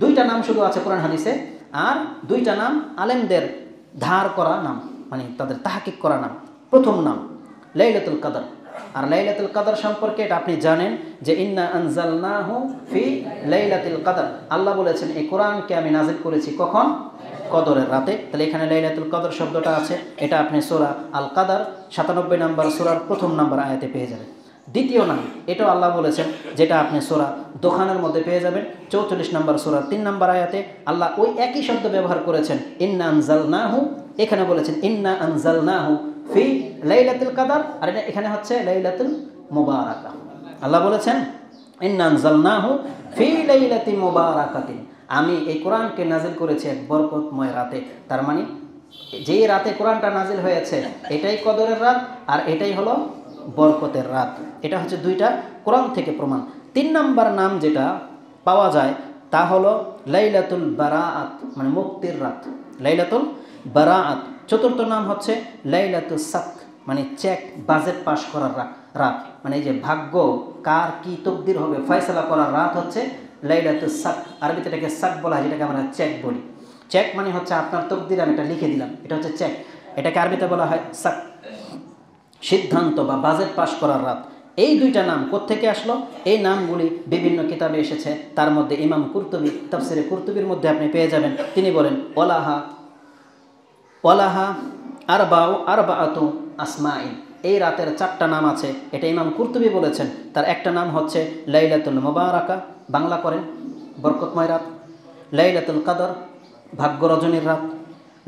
2টা নাম শুধু আছে কোরআন হাদিসে, আর 2টা নাম আলেমদের ধার করা নাম, মানে তাদের তাহকিক করা নাম। প্রথম নাম লাইলাতুল কদর। আর লাইলাতুল কদর সম্পর্কে এটা আপনি জানেন যে ইন্না আনজালনাহু ফি লাইলাতুল কদর, আল্লাহ বলেছেন এই কোরআনকে আমি নাজিল করেছি কখন? কদরের রাতে। তাহলে এখানে লাইলাতুল কদর শব্দটা আছে, এটা আপনি সূরা আল কদর 97 নম্বর সূরার প্রথম নম্বর আয়াতে পেয়ে যাবেন। দ্বিতীয় নাম এটাও আল্লাহ বলেছেন, যেটা আপনি সূরা দোখানের মধ্যে পেয়ে যাবেন 44 নম্বর সূরার 3 নম্বর আয়াতে। আল্লাহ ওই একই শব্দ ব্যবহার করেছেন, ইন্না আনজালনাহু, এখানে বলেছেন ইন্না আনজালনাহু ফি লাইলাতুল কদর, আর এখানে হচ্ছে লাইলাতুল মুবারাকা। আল্লাহ বলেছেন ইন্না আনজালনাহু ফি লাইলাতি মুবারাকাতিন, আমি এই কোরআনকে নাজিল করেছি এক বরকতময় রাতে। তার মানে যেই রাতে কোরআনটা নাজিল হয়েছে এটাই কদরের রাত, আর এটাই হলো বরকতের রাত। এটা হচ্ছে 2টা কোরআন থেকে প্রমাণ। 3 নম্বর নাম যেটা পাওয়া যায় তা হলো লাইলাতুল বারাআত, মানে মুক্তির রাত, লাইলাতুল বারাআত। 4র্থ নাম হচ্ছে লাইলাতুল সাক, মানে চেক বাজেট পাস করার রাত, মানে এই যে ভাগ্য কার কি তকদির হবে ফয়সালা করার রাত হচ্ছে লাইলাতুল সাক। আরবিতে এটাকে সাক বলা হয়, যেটাকে আমরা চেক বলি। চেক মানে হচ্ছে আপনার তকদির আমি এটা লিখে দিলাম, এটা হচ্ছে চেক, এটাকে আরবিতে বলা হয় সাক, সিদ্ধান্ত বা বাজেট পাস করার রাত। এই 2টা নাম কোত্থেকে আসলো? এই নামগুলি বিভিন্ন কিতাবে এসেছে, তার মধ্যে ইমাম কুরতুবী তাফসিরে কুরতুবীর মধ্যে আপনি পেয়ে যাবেন। তিনি বলেন ওয়ালাহা আরবাআতু আসমাইন, এই রাতের 4টা নাম আছে, এটা ইমাম কুরতুবী বলেছেন। তার একটা নাম হচ্ছে লাইলাতুল মুবারাকা, বাংলা করেন বরকতময় রাত, লাইলাতুল কদর, ভাগ্য রজনীর রাত,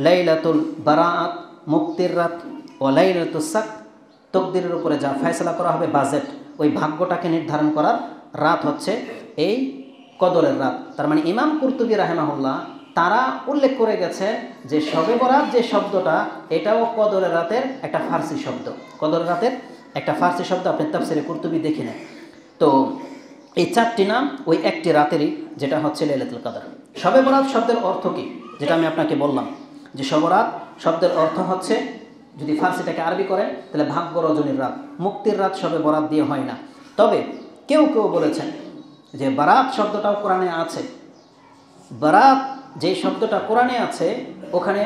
লাইলাতুল বারাআত, মুক্তির রাত, ও লাইলাতুস সাক, তকদিরের উপরে যা ফয়সালা করা হবে, বাজেট, ওই ভাগ্যটাকে নির্ধারণ করার রাত হচ্ছে এই কদরের রাত। তার মানে ইমাম কুরতুবী রাহিমাহুল্লাহ তারা উল্লেখ করে গেছে যে শবে বরাত যে শব্দটা, এটাও কদরের রাতের একটা ফার্সি শব্দ, কদরের রাতের একটা ফার্সি শব্দ। আপনি তাফসিরে কুরতুবী দেখে নেন। তো এই 4টি নাম ওই একটি রাতেরই, যেটা হচ্ছে লাইলাতুল কদর। শবে বরাত শব্দের অর্থ কী, যেটা আমি আপনাকে বললাম যে শবে বরাত শব্দের অর্থ হচ্ছে, যদি ফার্সিটাকে আরবি করেন তাহলে ভাগ্য রজনীর রাত, মুক্তির রাত শবে বরাত দিয়ে হয় না। তবে কেউ কেউ বলেছেন যে বারাত শব্দটাও কোরআনে আছে। বারাত যে শব্দটা কোরআনে আছে ওখানে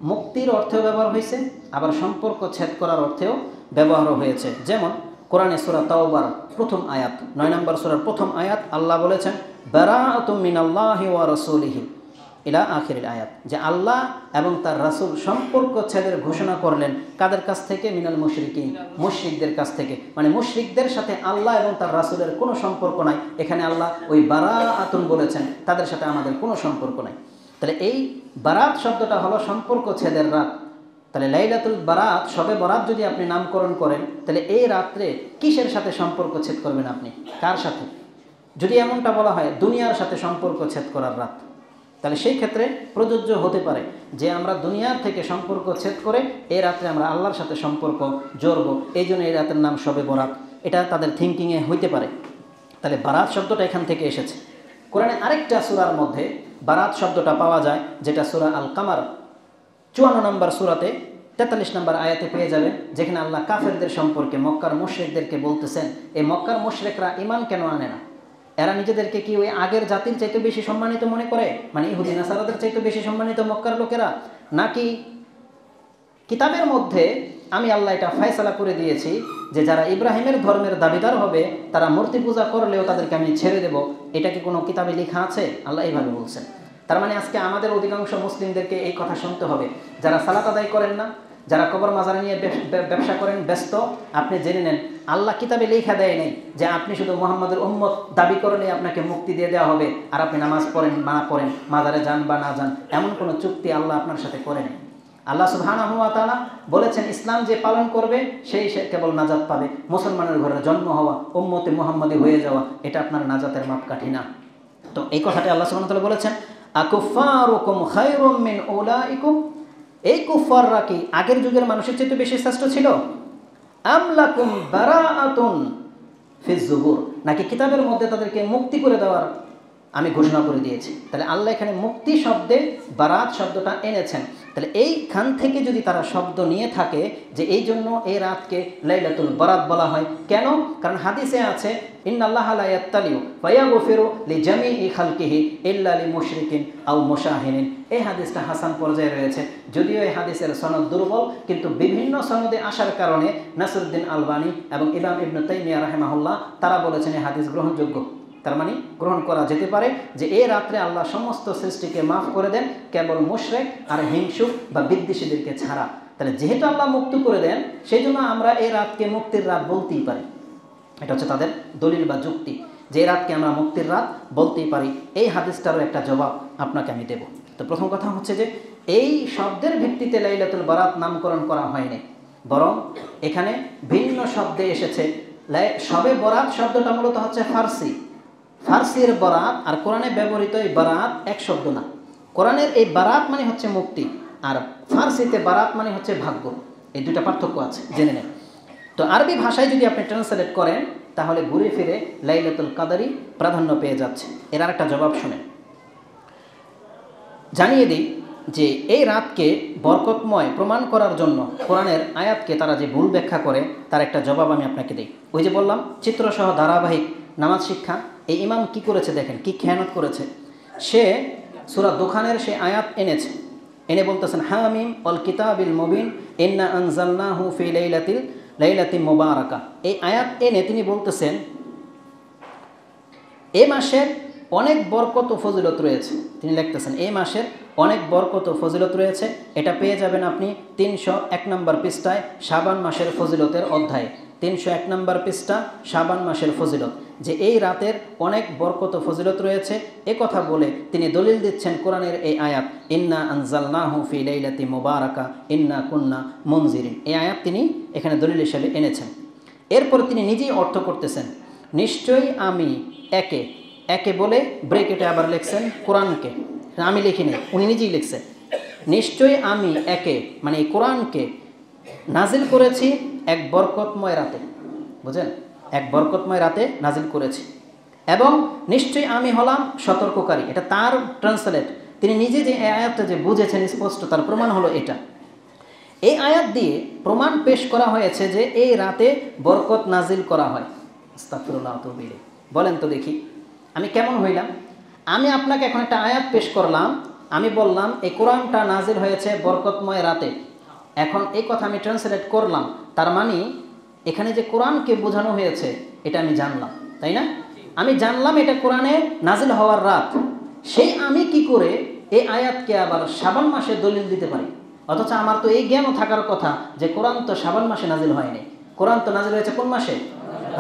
মুক্তির অর্থেও ব্যবহার হয়েছে, আবার সম্পর্ক ছেদ করার অর্থেও ব্যবহার হয়েছে। যেমন কোরআনে সূরা তাওবার প্রথম আয়াত, 9 নম্বর সূরার প্রথম আয়াত, আল্লাহ বলেছেন বারাআতুম মিনাল্লাহি ওয়া রাসূলিহি ইলা আখিরিল আয়াত, যে আল্লাহ এবং তার রাসূল সম্পর্ক ছেদের ঘোষণা করলেন। কাদের কাছ থেকে? মিনাল মুশরিকিন, মুশরিকদের কাছ থেকে। মানে মুশরিকদের সাথে আল্লাহ এবং তার রাসূলের কোনো সম্পর্ক নাই। এখানে আল্লাহ ওই বারাআতুন বলেছেন, তাদের সাথে আমাদের কোনো সম্পর্ক নাই। তাহলে এই বারাত শব্দটা হলো সম্পর্ক ছেদের রাত। তাহলে লাইলাতুল বারাত, শবে বরাত যদি আপনি নামকরণ করেন, তাহলে এই রাত্রে কিসের সাথে সম্পর্ক ছেদ করবেন আপনি? কার সাথে? যদি এমনটা বলা হয় দুনিয়ার সাথে সম্পর্ক ছেদ করার রাত, তাহলে সেই ক্ষেত্রে প্রযোজ্য হতে পারে যে আমরা দুনিয়ার থেকে সম্পর্ক ছেদ করে এই রাত্রে আমরা আল্লাহর সাথে সম্পর্ক জড়ব, এই জন্য এই রাতের নাম শবে বরাত। এটা তাদের থিঙ্কিংয়ে হইতে পারে। তাহলে বারাত শব্দটা এখান থেকে এসেছে। কোরআনে আরেকটা সূরার মধ্যে বারাত শব্দটা পাওয়া যায়, যেটা সূরা আল কামার 54 নম্বর সূরাতে 43 নম্বর আয়াতে পেয়ে যাবেন, যেখানে আল্লাহ কাফেরদের সম্পর্কে, মক্কার মুশরিকদেরকে বলতেছেন, এই মক্কার মুশরিকরা ঈমান কেন আনে না? এরা নিজেদেরকে কি ওই আগের জাতির চাইতে বেশি সম্মানিত মনে করে? মানে ইহুদি নাসারাদের চাইতে বেশি সম্মানিত মক্কার লোকেরা? নাকি কিতাবের মধ্যে আমি আল্লাহ এটা ফয়সালা করে দিয়েছি যে যারা ইব্রাহিমের ধর্মের দাবিদার হবে তারা মূর্তি পূজা করলেও তাদেরকে আমি ছেড়ে দেব, এটা কি কোনো কিতাবে লেখা আছে? আল্লাহ এইভাবে বলছেন। তার মানে আজকে আমাদের অধিকাংশ মুসলিমদেরকে এই কথা শুনতে হবে, যারা সালাত আদায় করেন না, যারা কবর মাজার নিয়ে ব্যবসা করেন ব্যস্ত, আপনি জেনে নেন আল্লাহ কিতাবে লেখা দেয় নেই যে আপনি শুধু মুহাম্মাদের উম্মত দাবি করলে আপনাকে মুক্তি দিয়ে দেওয়া হবে, আর আপনি নামাজ পড়েন বা না পড়েন, মাজারে যান বা না যান, এমন কোনো চুক্তি আল্লাহ আপনার সাথে করে নেই। আল্লাহ সুবহানাহু ওয়া তাআলা বলেছেন ইসলাম যে পালন করবে সেই সে কেবল নাজাত পাবে। মুসলমানের ঘরে জন্ম হওয়া, উম্মতে মুহাম্মাদি হয়ে যাওয়া, এটা আপনার নাজাতের মাপকাঠি না। তো এই কথাটি আল্লাহ সুবহানাহু ওয়া তাআলা বলেছেন আকুফারুকুম খায়রুম মিন উলাইকুম, এই কুফাররা কি আগের যুগের মানুষের চেয়ে বেশি শ্রেষ্ঠ ছিল? আম লাকুম বারাআতুন ফিজ জুবুর, নাকি কিতাবের মধ্যে তাদেরকে মুক্তি করে দেওয়ার আমি ঘোষণা করে দিয়েছি। তাহলে আল্লাহ এখানে মুক্তি শব্দে বারাত শব্দটা এনেছেন। তাহলে এইখান থেকে যদি তারা শব্দ নিয়ে থাকে যে এই জন্য এই রাতকে লাইলাতুল বারাত বলা হয়, কেন? কারণ হাদিসে আছে ইন্নাল্লাহা লা ইয়াত্তালিউ ফায়াগফিরু লিজামিই খালকিহি ইল্লা লিমুশরিকিন আও মুশাহিনিন। এই হাদিসটা হাসান পর্যায়ে রয়েছে, যদিও এই হাদিসের সনদ দুর্বল, কিন্তু বিভিন্ন সনদে আসার কারণে নাসিরউদ্দিন আলবানী এবং ইমাম ইবনে তাইমিয়া রাহিমাহুল্লাহ তারা বলেছেন এই হাদিস গ্রহণযোগ্য। তার মানে গ্রহণ করা যেতে পারে যে এই রাত্রে আল্লাহ সমস্ত সৃষ্টিকে মাফ করে দেন, কেবল মুশরিক আর হিংসুক বা বিদ্বেষীদেরকে ছাড়া। তাহলে যেহেতু আল্লাহ মুক্ত করে দেন, সেই জন্য আমরা এই রাতকে মুক্তির রাত বলতেই পারি। এটা হচ্ছে তাদের দলিল বা যুক্তি, যে এই রাতকে আমরা মুক্তির রাত বলতেই পারি। এই হাদিসটারও একটা জবাব আপনাকে আমি দেব। তো প্রথম কথা হচ্ছে যে এই শব্দের ভিত্তিতে লাইলাতুল বারাত নামকরণ করা হয়নি, বরং এখানে ভিন্ন শব্দে এসেছে। শবে বরাত শব্দটা মূলত হচ্ছে ফার্সির বরাত, আর কোরআনে ব্যবহৃত এই বারাত এক শব্দ না। কোরআনের এই বারাত মানে হচ্ছে মুক্তি, আর ফার্সিতে বারাত মানে হচ্ছে ভাগ্য। এই দুটা পার্থক্য আছে, জেনে নেন। তো আরবি ভাষায় যদি আপনি ট্রান্সলেট করেন তাহলে ঘুরে ফিরে লাইলাতুল কদরই প্রাধান্য পেয়ে যাচ্ছে। এর আরেকটা জবাব শুনেন। জানিয়ে দিই যে এই রাতকে বরকতময় প্রমাণ করার জন্য কোরআনের আয়াতকে তারা যে ভুল ব্যাখ্যা করে তার একটা জবাব আমি আপনাকে দিই। ওই যে বললাম চিত্রসহ ধারাবাহিক নামাজ শিক্ষা, এই ইমাম কি করেছে দেখেন, কি খেয়ানত করেছে। সে সূরা দুখানের সে আয়াত এনে বলতেছেন হামিম অল কিতাবিল মুবিন ইন্না আনজালনাহু ফি লাইলাতিন মুবারাকা। এই আয়াত এনে তিনি বলতেছেন এ মাসের অনেক বরকত ও ফজিলত রয়েছে। তিনি লিখতেছেন এই মাসের অনেক বরকত ও ফজিলত রয়েছে। এটা পেয়ে যাবেন আপনি 301 নম্বর পৃষ্ঠায় শাবান মাসের ফজিলতের অধ্যায়ে। 301 নম্বর পৃষ্ঠা শাবান মাসের ফজিলত, যে এই রাতের অনেক বরকত ও ফজিলত রয়েছে এ কথা বলে তিনি দলিল দিচ্ছেন কোরআনের এই আয়াত, ইন্না আনজালনাহু ফি লাইলাতি মুবারাকা ইন্না কুন্না মুনজিরিন। এই আয়াত তিনি এখানে দলিল হিসেবে এনেছেন। এরপর তিনি নিজেই অর্থ করতেছেন, নিশ্চয়ই আমি একে একে বলে ব্রেকেটে আবার লিখছেন কোরআনকে, আমি লিখিনি, উনি নিজেই লিখছেন। নিশ্চয়ই আমি একে মানে এই কোরআনকে নাজিল করেছি এক বরকতময় রাতে, বুঝেন, এক বরকতময় রাতে নাজিল করেছি, এবং নিশ্চয়ই আমি হলাম সতর্ককারী। এটা তার ট্রান্সলেট, তিনি নিজে যে এই আয়াতটা যে বুঝেছেন স্পষ্ট, তার প্রমাণ হলো এটা। এই আয়াত দিয়ে প্রমাণ পেশ করা হয়েছে যে এই রাতে বরকত নাজিল করা হয়। আস্তাগফিরুল্লাহ ওয়া তাওবা ইলাইহি। বলেন তো দেখি আমি কেমন হইলাম? আমি আপনাকে এখন একটা আয়াত পেশ করলাম, আমি বললাম এই কোরআনটা নাজিল হয়েছে বরকতময় রাতে। এখন এই কথা আমি ট্রান্সলেট করলাম, তার মানে এখানে যে কোরআনকে বোঝানো হয়েছে এটা আমি জানলাম, তাই না? আমি জানলাম এটা কোরআনে নাজিল হওয়ার রাত। সেই আমি কি করে এই আয়াতকে আবার শাবান মাসে দলিল দিতে পারি? অথচ আমার তো এই জ্ঞানও থাকার কথা যে কোরআন তো শাবান মাসে নাজিল হয়নি, কোরআন তো নাজিল হয়েছে কোন মাসে?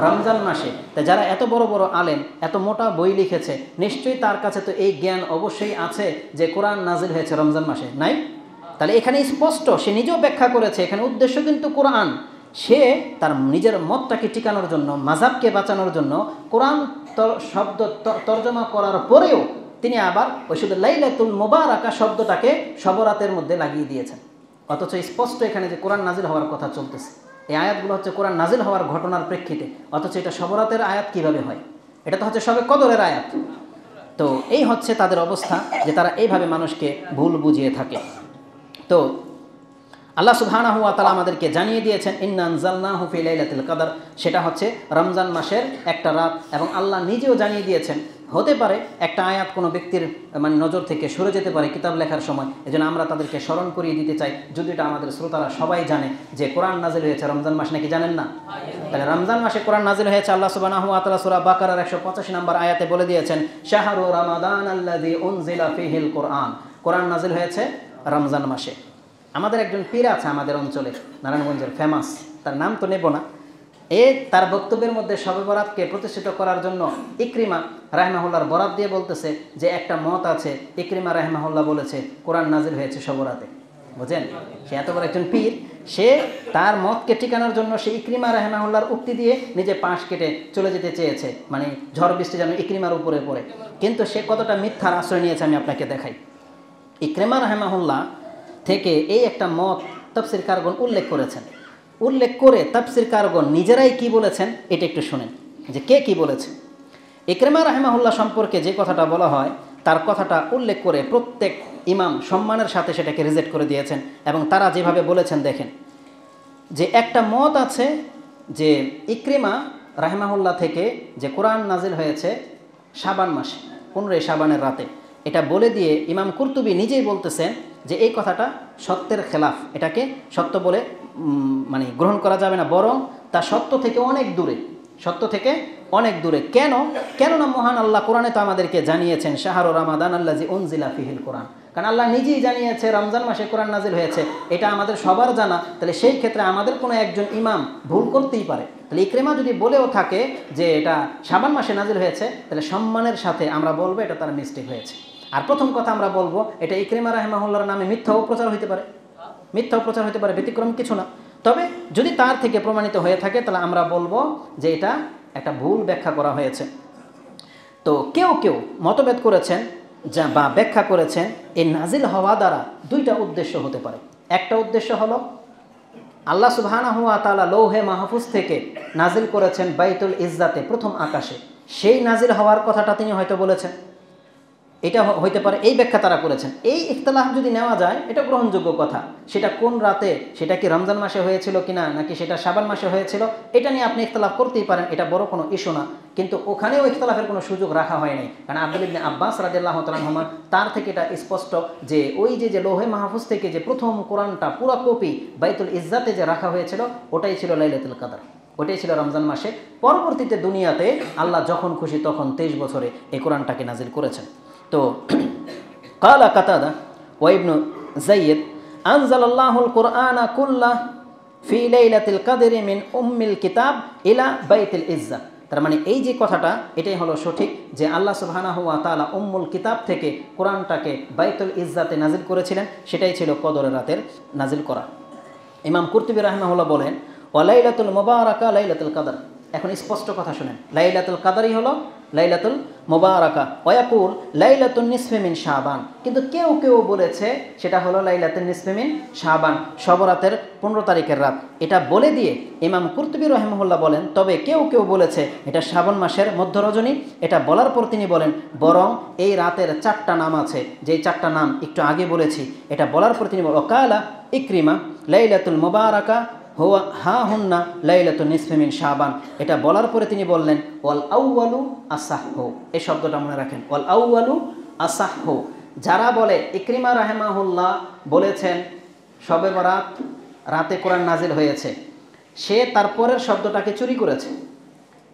রমজান মাসে। তাই যারা এত বড় বড় আলেম, এত মোটা বই লিখেছে, নিশ্চয়ই তার কাছে তো এই জ্ঞান অবশ্যই আছে যে কোরআন নাজিল হয়েছে রমজান মাসে, নাই? তাহলে এখানে স্পষ্ট, সে নিজেও ব্যাখ্যা করেছে, এখানে উদ্দেশ্য কিন্তু কোরআন। সে তার নিজের মতটাকে টিকানোর জন্য, মাযহাবকে বাঁচানোর জন্য কোরআন শব্দ তর্জমা করার পরেও তিনি আবার ওই শুধু লাইলাতুল মুবারাকা শব্দটাকে শবরাতের মধ্যে লাগিয়ে দিয়েছেন। অথচ স্পষ্ট এখানে যে কোরআন নাজিল হওয়ার কথা চলতেছে, এই আয়াতগুলো হচ্ছে কোরআন নাজিল হওয়ার ঘটনার প্রেক্ষিতে, অথচ এটা শবরাতের আয়াত কিভাবে হয়? এটা তো হচ্ছে শবে কদরের আয়াত। তো এই হচ্ছে তাদের অবস্থা, যে তারা এইভাবে মানুষকে ভুল বুঝিয়ে থাকে। তো আল্লাহ সুবহানাহু ওয়া তাআলা আমাদেরকে জানিয়ে দিয়েছেন ইন্না আনজালনাহু ফি লাইলাতুল কদর, সেটা হচ্ছে রমজান মাসের একটা রাত। এবং আল্লাহ নিজেও জানিয়ে দিয়েছেন, হতে পারে একটা আয়াত কোনো ব্যক্তির মানে নজর থেকে সরে যেতে পারে কিতাব লেখার সময়, এজন্য আমরা তাদেরকে স্মরণ করিয়ে দিতে চাই, যদি এটা আমাদের শ্রোতারা সবাই জানে যে কোরআন নাজিল হয়েছে রমজান মাস, নাকি জানেন না? তাহলে রমজান মাসে কোরআন নাজিল হয়েছে। আল্লাহ সুবহানাহু ওয়া তাআলা সূরা বাকারার 185 নম্বর আয়াতে বলে দিয়েছেন, শাহরু রমাদান আল্লাযী উনজিলা ফীহিল কুরআন, কোরআন নাজিল হয়েছে রমজান মাসে। আমাদের একজন পীর আছে আমাদের অঞ্চলে, নারায়ণগঞ্জের ফেমাস, তার নাম তো নেব না। তার বক্তব্যের মধ্যে শবে বরাতকে প্রতিষ্ঠিত করার জন্য ইকরিমা রাহিমাহুল্লাহর বরাত দিয়ে বলতেছে যে একটা মত আছে, ইকরিমা রাহিমাহুল্লাহ বলেছে কোরআন নাজিল হয়েছে শবরাতে। বুঝেন, সে এত বড় একজন পীর, সে তার মতকে ঠিকানোর জন্য সে ইকরিমা রাহিমাহুল্লাহর উক্তি দিয়ে নিজে পাশ কেটে চলে যেতে চেয়েছে, মানে ঝড় বৃষ্টি যেন ইকরিমার উপরে পড়ে। কিন্তু সে কতটা মিথ্যার আশ্রয় নিয়েছে আমি আপনাকে দেখাই। ইকরিমা রাহিমাহুল্লাহ থেকে এই একটা মত তাফসীরকারগণ উল্লেখ করেছেন। উল্লেখ করে তাফসীরকারগণ নিজেরাই কি বলেছেন এটা একটু শুনেন, যে কে কি বলেছে। ইকরিমা রাহিমাহুল্লাহ সম্পর্কে যে কথাটা বলা হয়, তার কথাটা উল্লেখ করে প্রত্যেক ইমাম সম্মানের সাথে সেটাকে রিজেক্ট করে দিয়েছেন। এবং তারা যেভাবে বলেছেন দেখেন, যে একটা মত আছে যে ইকরিমা রাহিমাহুল্লাহ থেকে যে কোরআন নাজিল হয়েছে শাবান মাসে 15 শাবানের রাতে, এটা বলে দিয়ে ইমাম কুরতুবী নিজেই বলতেছেন যে এই কথাটা সত্যের খেলাফ, এটাকে সত্য বলে মানে গ্রহণ করা যাবে না, বরং তা সত্য থেকে অনেক দূরে, সত্য থেকে অনেক দূরে। কেননা মহান আল্লাহ কোরআনে তো আমাদেরকে জানিয়েছেন শাহরু রমাদান আল্লাযী উনজিলা ফীহিল কোরআন, কারণ আল্লাহ নিজেই জানিয়েছে রমজান মাসে কোরআন নাজিল হয়েছে, এটা আমাদের সবার জানা। তাহলে সেই ক্ষেত্রে আমাদের কোনো একজন ইমাম ভুল করতেই পারে। তাহলে ইকরিমা যদি বলেও থাকে যে এটা শাবান মাসে নাজিল হয়েছে, তাহলে সম্মানের সাথে আমরা বলবো এটা তার মিস্টেক হয়েছে। আর প্রথম কথা আমরা বলবো এটা ইকরিমা রাহিমাহুল্লাহর নামে মিথ্যাও প্রচার হইতে পারে, মিথ্যাও প্রচার হইতে পারে, ব্যতিক্রম কিছু না। তবে যদি তার থেকে প্রমাণিত হয়ে থাকে তাহলে আমরা বলবো যে এটা একটা ভুল ব্যাখ্যা করা হয়েছে। তো কেউ কেউ মতভেদ করেছেন যা বা ব্যাখ্যা করেছেন এই নাজিল হওয়া দ্বারা দুইটা উদ্দেশ্য হতে পারে। একটা উদ্দেশ্য হলো আল্লাহ সুবহানাহু ওয়া তাআলা লৌহে মাহফুজ থেকে নাজিল করেছেন বাইতুল ইজ্জাতে প্রথম আকাশে, সেই নাজিল হওয়ার কথাটা তিনি হয়তো বলেছেন, এটা হইতে পারে, এই ব্যাখ্যা তারা করেছেন। এই ইখতিলাফ যদি নেওয়া যায় এটা গ্রহণযোগ্য কথা। সেটা কোন রাতে, সেটা কি রমজান মাসে হয়েছিল কিনা নাকি সেটা শাবান মাসে হয়েছিল, এটা নিয়ে আপনি ইখতিলাফ করতেই পারেন, এটা বড় কোনো ইস্যু না। কিন্তু ওখানেও ইখতিলাফের কোনো সুযোগ রাখা হয় নাই, কারণ আব্দুল্লাহ ইবনে আব্বাস রাদিয়াল্লাহু তাআলা আনহুমা তার থেকে এটা স্পষ্ট যে ওই যে লৌহে মাহফুজ থেকে যে প্রথম কোরআনটা পুরো কপি বাইতুল ইজ্জাতে যে রাখা হয়েছিল ওটাই ছিল লাইলাতুল কদর, ওটাই ছিল রমজান মাসে। পরবর্তীতে দুনিয়াতে আল্লাহ যখন খুশি তখন 23 বছরে এই কোরআনটাকে নাজিল করেছেন। তো কালা কাতাদা ওয়াইবনু জাইয়েদ আনজালাল্লাহুল কুরআনা কুল্লাহ ফি লাইলাতিল কদরি মিন উম্মিল কিতাব ইলা বাইতিল ইজ্জা। তার মানে এই যে কথাটা, এটাই হলো সঠিক যে আল্লাহ সুবহানাহু ওয়া তাআলা উম্মুল কিতাব থেকে কোরআনটাকে বাইতুল ইজ্জাতে নাজিল করেছিলেন, সেটাই ছিল কদরের রাতের নাজিল করা। ইমাম কুরতুবী রাহিমাহুল্লাহ বলেন ওয়া লাইলাতুল মুবারাকা লাইলাতুল কদর। এখন স্পষ্ট কথা শুনেন, লাইলাতুল কদরই হলো লাইলাতুল মুবারাকা। ওয়াকুল লাইলাতুন নিসফি মিন শাবান, কিন্তু কেউ কেউ বলেছে সেটা হলো লাইলাতুন নিসফি মিন শাবান, শবরাতের 15 তারিখের রাত। এটা বলে দিয়ে ইমাম কুরতুবী রাহিমাহুল্লাহ বলেন তবে কেউ কেউ বলেছে এটা শ্রাবণ মাসের মধ্য রজনী। এটা বলার পর তিনি বলেন বরং এই রাতের 4টা নাম আছে, যেই 4টা নাম একটু আগে বলেছি। এটা বলার পর তিনি ওয়াকালা ইকরিমা লাইলাতুল মুবারাকা হুয়া হা হুন্না লাইলাতুন নিসফি মিন শাবান। এটা বলার পরে তিনি বললেন ওয়াল আউয়ালু আসাহহু, এই শব্দটা মনে রাখেন, ওয়াল আউয়ালু আসাহহু। যারা বলে ইকরিমা রাহিমাহুল্লাহ বলেছেন শবে বরাত রাতে কোরআন নাজিল হয়েছে, সে তারপরের শব্দটাকে চুরি করেছে।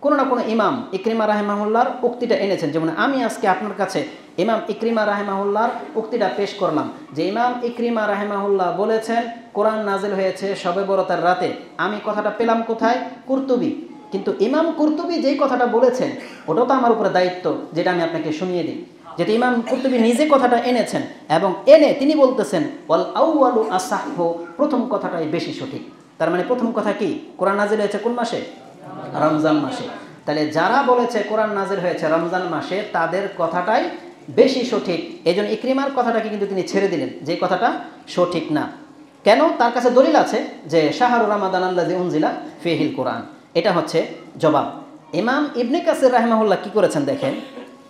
কোনো না কোনো ইমাম ইকরিমা রাহিমাহুল্লাহর উক্তিটা এনেছেন। যেমন আমি আজকে আপনার কাছে ইমাম ইকরিমা রাহিমাহুল্লাহর উক্তিটা পেশ করলাম যে ইমাম ইকরিমা রাহিমাহুল্লাহ বলেছেন কোরআন নাজিল হয়েছে শবে বরাতের রাতে। আমি কথাটা পেলাম কোথায়? কুরতুবী। কিন্তু ইমাম কুরতুবী যেই কথাটা বলেছেন ওটাও তো আমার উপরে দায়িত্ব যেটা আমি আপনাকে শুনিয়ে দিই। যেটা ইমাম কুরতুবী নিজে কথাটা এনেছেন এবং এনে তিনি বলতেছেন ওয়াল আউয়ালু আসাহহু, প্রথম কথাটাই বেশি সঠিক। তার মানে প্রথম কথা কি? কোরআন নাজিল হয়েছে কোন মাসে? রমজান মাসে। তাহলে যারা বলেছে কোরআন নাজিল হয়েছে রমজান মাসে তাদের কথাটাই বেশি সঠিক। এই জন্য ইকরিমার কথাটাকে কিন্তু তিনি ছেড়ে দিলেন, যে কথাটা সঠিক না। কেন? তার কাছে দলিল আছে যে শাহরু রমাদান আল্লাযী উনজিলা ফীহিল কোরআন। এটা হচ্ছে জবাব। ইমাম ইবনে কাসির রাহিমাহুল্লাহ কি করেছেন দেখেন।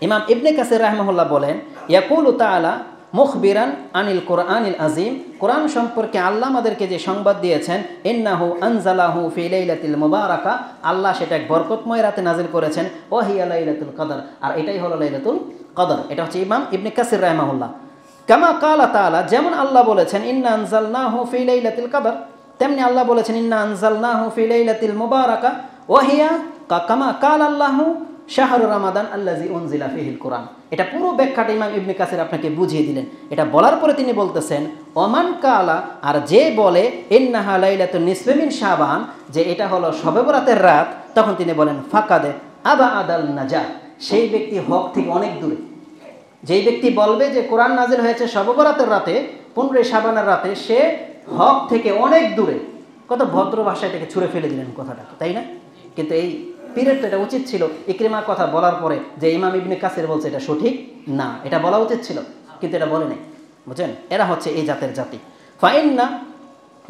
ইমাম ইবনে কাসির রাহিমাহুল্লাহ বলেন ইয়াকুলু তাআলা মুখবিরান আনিল কোরআনিল আজিম, কোরআন সম্পর্কে আল্লাহ আমাদেরকে যে সংবাদ দিয়েছেন ইন্নাহু আনজালাহু ফি লাইলাতিল মুবারাকা, আল্লাহ সেটা এক বরকতময় রাতে নাজিল করেছেন, ওয়া হিয়া লাইলাতুল কদর, আর এটাই হলো লাইলাতুল কদর। এটা হচ্ছে ইমাম ইবনে কাসির রাহিমাহুল্লাহ। কামা কালা তাআলা, যেমন আল্লাহ বলেছেন ইন্না আনজালনাহু ফি লাইলাতিল কদর, তেমনি আল্লাহ বলেছেন ইন্না আনজালনাহু ফি লাইলাতিল মুবারাকা ওয়া হিয়া কামা কালা আল্লাহু শাহরু রমাদান আল্লাযী উনজিলা ফীহিল কোরআন। এটা পুরো ব্যাখ্যাটা ইমাম ইবনে কাসির আপনাকে বুঝিয়ে দিলেন। এটা বলার পরে তিনি বলতেছেন ওমান কালা, আর যে বলে ইন্নাহা লাইলাতুন নিসফি মিন শাবান, যে এটা হলো শবে বরাতের রাত, তখন তিনি বলেন ফাকাদে আবা আদাল নাজা, সেই ব্যক্তি হক থেকে অনেক দূরে। যেই ব্যক্তি বলবে যে কোরআন নাজিল হয়েছে শবে বরাতের রাতে 15 শাবানের রাতে, সে হক থেকে অনেক দূরে। কত ভদ্র ভাষায় এটাকে ছুঁড়ে ফেলে দিলেন কথাটা, তাই না? কিন্তু এই পীরের তো এটা উচিত ছিল ইকরিমার কথা বলার পরে যে ইমাম ইবনে কাসির বলছে এটা সঠিক না, এটা বলা উচিত ছিল, কিন্তু এটা বলে নাই। বুঝছেন? এরা হচ্ছে এই জাতের জাতি। ফাইন্না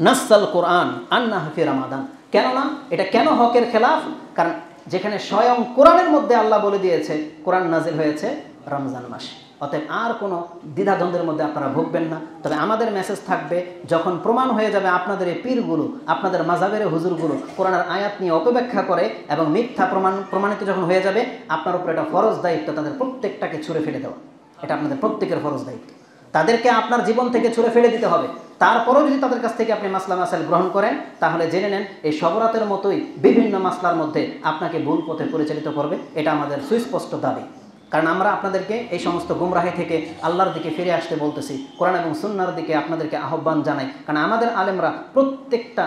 নাসাল কোরআন আন্না ফি রমাদান, কেননা এটা কেন হকের খেলাফ? কারণ যেখানে স্বয়ং কোরআনের মধ্যে আল্লাহ বলে দিয়েছে কোরআন নাজিল হয়েছে রমজান মাসে। অতএব আর কোনো দ্বিধাদ্বন্দ্বের মধ্যে আপনারা ভুগবেন না। তবে আমাদের মেসেজ থাকবে, যখন প্রমাণ হয়ে যাবে আপনাদের এই পীরগুলো, আপনাদের মাযহাবের হুজুরগুলো কোরআনের আয়াত নিয়ে অপব্যাখ্যা করে এবং মিথ্যা প্রমাণিত যখন হয়ে যাবে, আপনার উপর এটা ফরজ দায়িত্ব তাদের প্রত্যেকটাকে ছুঁড়ে ফেলে দেওয়া। এটা আপনাদের প্রত্যেকের ফরজ দায়িত্ব। তাদেরকে আপনার জীবন থেকে ছুঁড়ে ফেলে দিতে হবে। তারপরেও যদি তাদের কাছ থেকে আপনি মাসলা মাসাইল গ্রহণ করেন, তাহলে জেনে নেন এই শবরাতের মতোই বিভিন্ন মাসলার মধ্যে আপনাকে ভুল পথে পরিচালিত করবে। এটা আমাদের সুস্পষ্ট দাবি। কারণ আমরা আপনাদেরকে এই সমস্ত গুমরাহি থেকে আল্লাহর দিকে ফিরে আসতে বলতেছি, কোরআন এবং সুন্নাহর দিকে আপনাদেরকে আহ্বান জানাই। কারণ আমাদের আলেমরা প্রত্যেকটা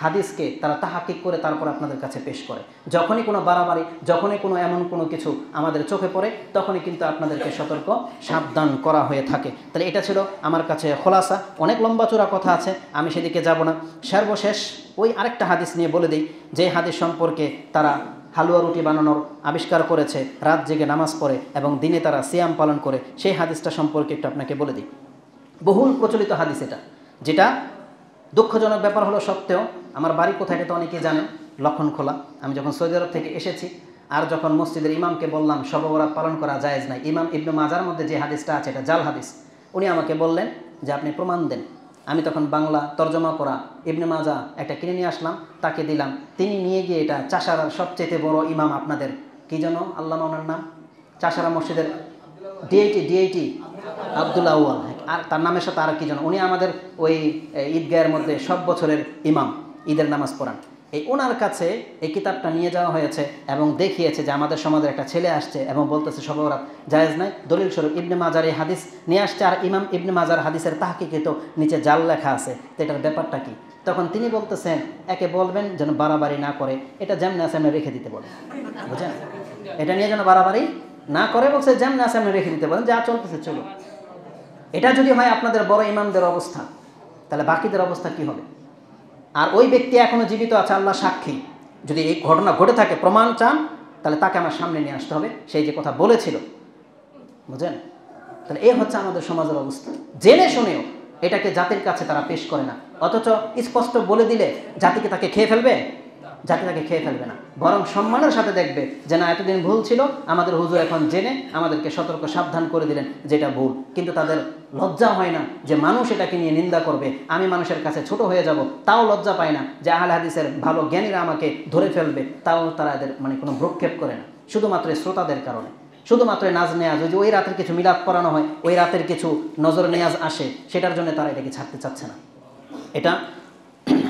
হাদিসকে তারা তাহাকিক করে তারপর আপনাদের কাছে পেশ করে। যখনই কোনো বাড়াবাড়ি, যখনই কোনো এমন কোনো কিছু আমাদের চোখে পড়ে, তখনই কিন্তু আপনাদেরকে সতর্ক সাবধান করা হয়ে থাকে। তাহলে এটা ছিল আমার কাছে খোলাসা। অনেক লম্বা চূড়া কথা আছে, আমি সেদিকে যাব না। সর্বশেষ ওই আরেকটা হাদিস নিয়ে বলে দিই, যে হাদিস সম্পর্কে তারা হালুয়া রুটি বানানোর আবিষ্কার করেছে, রাত জেগে নামাজ পড়ে এবং দিনে তারা সিয়াম পালন করে, সেই হাদিসটা সম্পর্কে একটু আপনাকে বলে দিই। বহুল প্রচলিত হাদিস এটা, যেটা দুঃখজনক ব্যাপার হলো সত্ত্বেও আমার বাড়ি কোথায় এটা তো অনেকেই জানেন, লক্ষণখোলা। আমি যখন সৌদি আরব থেকে এসেছি আর যখন মসজিদের ইমামকে বললাম শবে বরাত পালন করা জায়েজ নাই, ইমাম ইবনে মাজার মধ্যে যে হাদিসটা আছে এটা জাল হাদিস, উনি আমাকে বললেন যে আপনি প্রমাণ দেন। আমি তখন বাংলা তর্জমা করা ইবনে মাজা একটা কিনে নিয়ে আসলাম, তাকে দিলাম। তিনি নিয়ে গিয়ে এটা চাষারার সবচেয়ে বড় ইমাম, আপনাদের কি যেন আল্লামা ওনার নাম, চাষারা মসজিদের ডিআইটি আব্দুল্লাহ আউয়াল, আর তার নামের সাথে আর কি যেন, উনি আমাদের ওই ঈদগাহের মধ্যে সব বছরের ইমাম, ঈদের নামাজ পড়ান। এই ওনার কাছে এই কিতাবটা নিয়ে যাওয়া হয়েছে এবং দেখিয়েছে যে আমাদের সমাজের একটা ছেলে আসছে এবং বলতেছে শবে বরাত জায়েজ নাই, দলিল স্বরূপ ইবনে মাজার এই হাদিস নিয়ে আসছে, আর ইমাম ইবনে মাজার হাদিসের তাহকিকে তো নিচে জাল লেখা আছে, তো এটার ব্যাপারটা কি? তখন তিনি বলতেছেন একে বলবেন যেন বাড়াবাড়ি না করে, এটা যেমনি আছে এমনি রেখে দিতে বলেন, বুঝছেন? এটা নিয়ে যেন বাড়াবাড়ি না করে, বলছে যেমনি আছে এমনি রেখে দিতে বলেন, যা চলতেছে চলো। এটা যদি হয় আপনাদের বড় ইমামদের অবস্থা, তাহলে বাকিদের অবস্থা কি হবে? আর ওই ব্যক্তি এখনো জীবিত আছে, আল্লাহ সাক্ষী, যদি এই ঘটনা ঘটে থাকে প্রমাণ চান তাহলে তাকে আমার সামনে নিয়ে আসতে হবে, সেই যে কথা বলেছিল, বুঝলেন? তাহলে এই হচ্ছে আমাদের সমাজের অবস্থা। জেনে শুনেও এটাকে জাতির কাছে তারা পেশ করে না, অথচ স্পষ্ট বলে দিলে জাতিকে তাকে খেয়ে ফেলবে, জাতি তাকে খেয়ে ফেলবে না, বরং সম্মানের সাথে দেখবে যে না এতদিন ভুল ছিল, আমাদের হুজুর এখন জেনে আমাদেরকে সতর্ক সাবধান করে দিলেন যেটা ভুল। কিন্তু তাদের লজ্জা হয় না যে মানুষ এটাকে নিয়ে নিন্দা করবে, আমি মানুষের কাছে ছোট হয়ে যাব, তাও লজ্জা পায় না যে আহলে হাদিসের ভালো জ্ঞানীরা আমাকে ধরে ফেলবে, তাও তারা এদের মানে কোনো ভ্রুক্ষেপ করে না, শুধুমাত্র শ্রোতাদের কারণে, শুধুমাত্র নাজ নেয়াজ, ওই রাতের কিছু মিলাদ পড়ানো হয়, ওই রাতের কিছু নজর নেয়াজ আসে, সেটার জন্য তারা এটাকে ছাড়তে চাচ্ছে না। এটা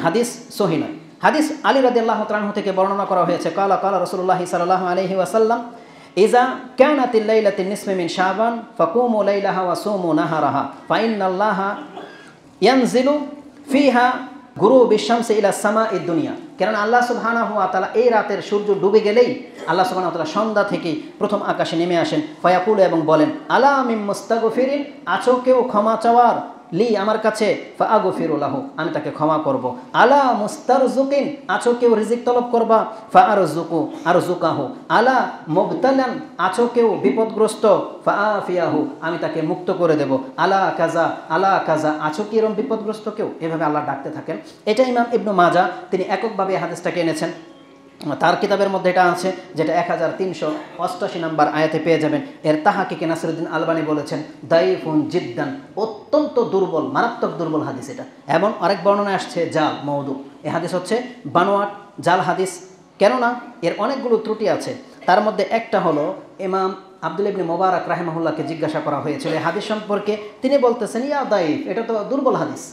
হাদিস সহিহ নয়। হাদিস আলী রাদিয়াল্লাহু তাআলা আনহু থেকে বর্ণনা করা হয়েছে, কালা কালা রাসূলুল্লাহ সাল্লাল্লাহু আলাইহি ওয়াসাল্লাম, ইযা কানাতিল লাইলাতুন নিসফি মিন শাবান ফাকুমু লাইলাহা ওয়া সুমু নাহারাহা ফাইন্নাল্লাহা ইয়ানজিলু ফিহা গুরুবিশ শামসি ইলা সামাঈদ দুনিয়া। কারণ আল্লাহ সুবহানাহু ওয়া তাআলা এই রাতের সূর্য ডুবে গেলেই আল্লাহ সুবহানাহু ওয়া তাআলা সন্ধ্যা থেকেই প্রথম আকাশে নেমে আসেন, ফায়াকুলু এবং বলেন, আলা মিন মুস্তাগফিরিন, আছো কেউ ক্ষমা চাওয়ার, লি আমার কাছে, ফাআগফিরু লাহু আমি তাকে ক্ষমা করব, আলা মুস্তারজুকিন আছো কেউ রিজিক তলব করবা, ফাআরজুকাহু, আলা মুবতালান আছো কেউ বিপদগ্রস্ত, ফাআফিয়াহু আমি তাকে মুক্ত করে দেব, আলা কাজা আছো কি এরকম বিপদগ্রস্ত কেউ, এভাবে আল্লাহ ডাকতে থাকেন। এটা ইমাম ইবনু মাজাহ তিনি এককভাবে হাদিসটাকে এনেছেন, তার কিতাবের মধ্যে এটা আছে, যেটা 1388 নম্বর আয়াতে পেয়ে যাবেন। এর তাহাকিকে নাসিরুদ্দিন আলবানী বলেছেন দাইফুন জিদ্দান, অত্যন্ত দুর্বল, মারাত্মক দুর্বল হাদিস এটা। এমন আরেক বর্ণনা আসছে জাল মওদু, এই হাদিস হচ্ছে বানোয়াট জাল হাদিস। কেননা এর অনেকগুলো ত্রুটি আছে, তার মধ্যে একটা হলো ইমাম আব্দুল্লাহ ইবনে মুবারক রাহিমাহুল্লাহকে জিজ্ঞাসা করা হয়েছিল এই হাদিস সম্পর্কে, তিনি বলতেছেন ইয়া দাইফ, এটা তো দুর্বল হাদিস।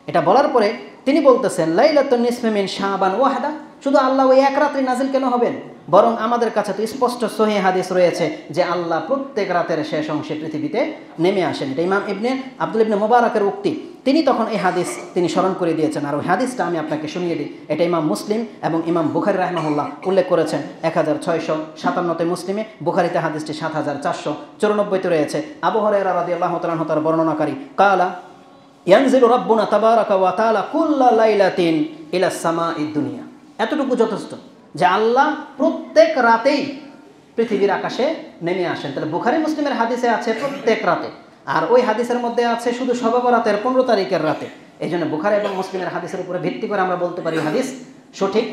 এটা বলার পরে তিনি বলতেছেন লাইলাতুন নিসফি মিন শাবান ওয়াহদা, শুধু আল্লাহ ওই এক রাত্রি নাজিল কেন হবেন, বরং আমাদের কাছে তো স্পষ্ট সহিহ হাদিস রয়েছে যে আল্লাহ প্রত্যেক রাতের শেষ অংশে পৃথিবীতে নেমে আসেন। এটা ইমাম আব্দুল্লাহ ইবনে মুবারকের উক্তি, তিনি তখন এই হাদিস তিনি স্মরণ করে দিয়েছেন। আর ওই হাদিসটা আমি আপনাকে শুনিয়ে দিই, এটা ইমাম মুসলিম এবং ইমাম বুখারী রাহিমাহুল্লাহ উল্লেখ করেছেন 1657 মুসলিমে, বুখারীতে হাদিসটি 7494 রয়েছে। আবু হুরায়রা রাদিয়াল্লাহু তাআলা আনহু তার বর্ণনাকারী, কালা ইয়ানজিলু রাব্বুনা তাবারাকা ওয়া তাআলা কুল্লা লাইলাতিন ইলা সামাঈদ দুনিয়া, এতটুকু যথেষ্ট যে আল্লাহ প্রত্যেক রাতেই পৃথিবীর আকাশে নেমে আসেন। তাহলে বুখারী মুসলিমের হাদিসে আছে প্রত্যেক রাতে, আর ওই হাদিসের মধ্যে আছে শুধু শবে বরাতের 15 তারিখের রাতে। এই জন্য বুখারী এবং মুসলিমের হাদিসের উপরে ভিত্তি করে আমরা বলতে পারি হাদিস সঠিক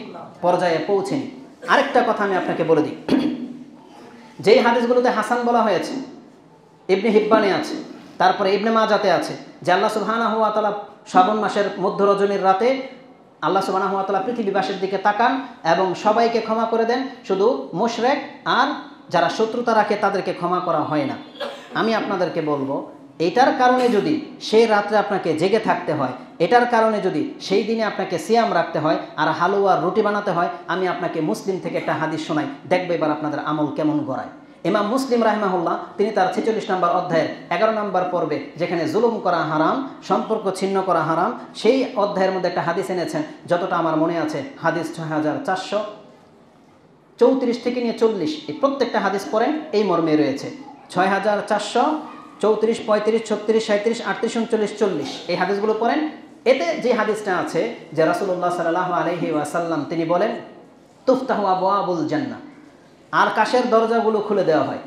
পর্যায়ে পৌঁছেনি। আরেকটা কথা আমি আপনাকে বলে দিই, যেই হাদিসগুলোতে হাসান বলা হয়েছে ইবনে হিব্বানে আছে, তারপরে ইবনে মাজাতে আছে, যে আল্লাহ সুবহানাহু ওয়া তাআলা শ্রাবণ মাসের মধ্য রজনীর রাতে আল্লাহ সুবহানাহু ওয়া তাআলা পৃথিবীবাসীর দিকে তাকান এবং সবাইকে ক্ষমা করে দেন, শুধু মুশরিক আর যারা শত্রুতা রাখে তাদেরকে ক্ষমা করা হয় না। আমি আপনাদেরকে বলবো, এটার কারণে যদি সেই রাত্রে আপনাকে জেগে থাকতে হয়, এটার কারণে যদি সেই দিনে আপনাকে সিয়াম রাখতে হয় আর হালুয়ার রুটি বানাতে হয়, আমি আপনাকে মুসলিম থেকে একটা হাদিস শোনাই, দেখবে এবার আপনাদের আমল কেমন গড়ায়। ইমাম মুসলিম রাহিমাহুল্লাহ তিনি তার 46 নম্বর অধ্যায়ের 11 নম্বর পর্বে, যেখানে জুলুম করা হারাম, সম্পর্ক ছিন্ন করা হারাম, সেই অধ্যায়ের মধ্যে একটা হাদিস এনেছেন, যতটা আমার মনে আছে হাদিস 6434 থেকে নিয়ে 40, এই প্রত্যেকটা হাদিস পড়েন এই মর্মে রয়েছে। 6434, 35, 36, 37, 38, 39, 40 এই হাদিসগুলো পড়েন। এতে যে হাদিসটা আছে যে রাসূলুল্লাহ সাল্লাল্লাহু আলাইহি ওয়াসাল্লাম তিনি বলেন তুফতাহু আবওয়াবুল জান্নাহ, আর আকাশের দরজাগুলো খুলে দেওয়া হয়।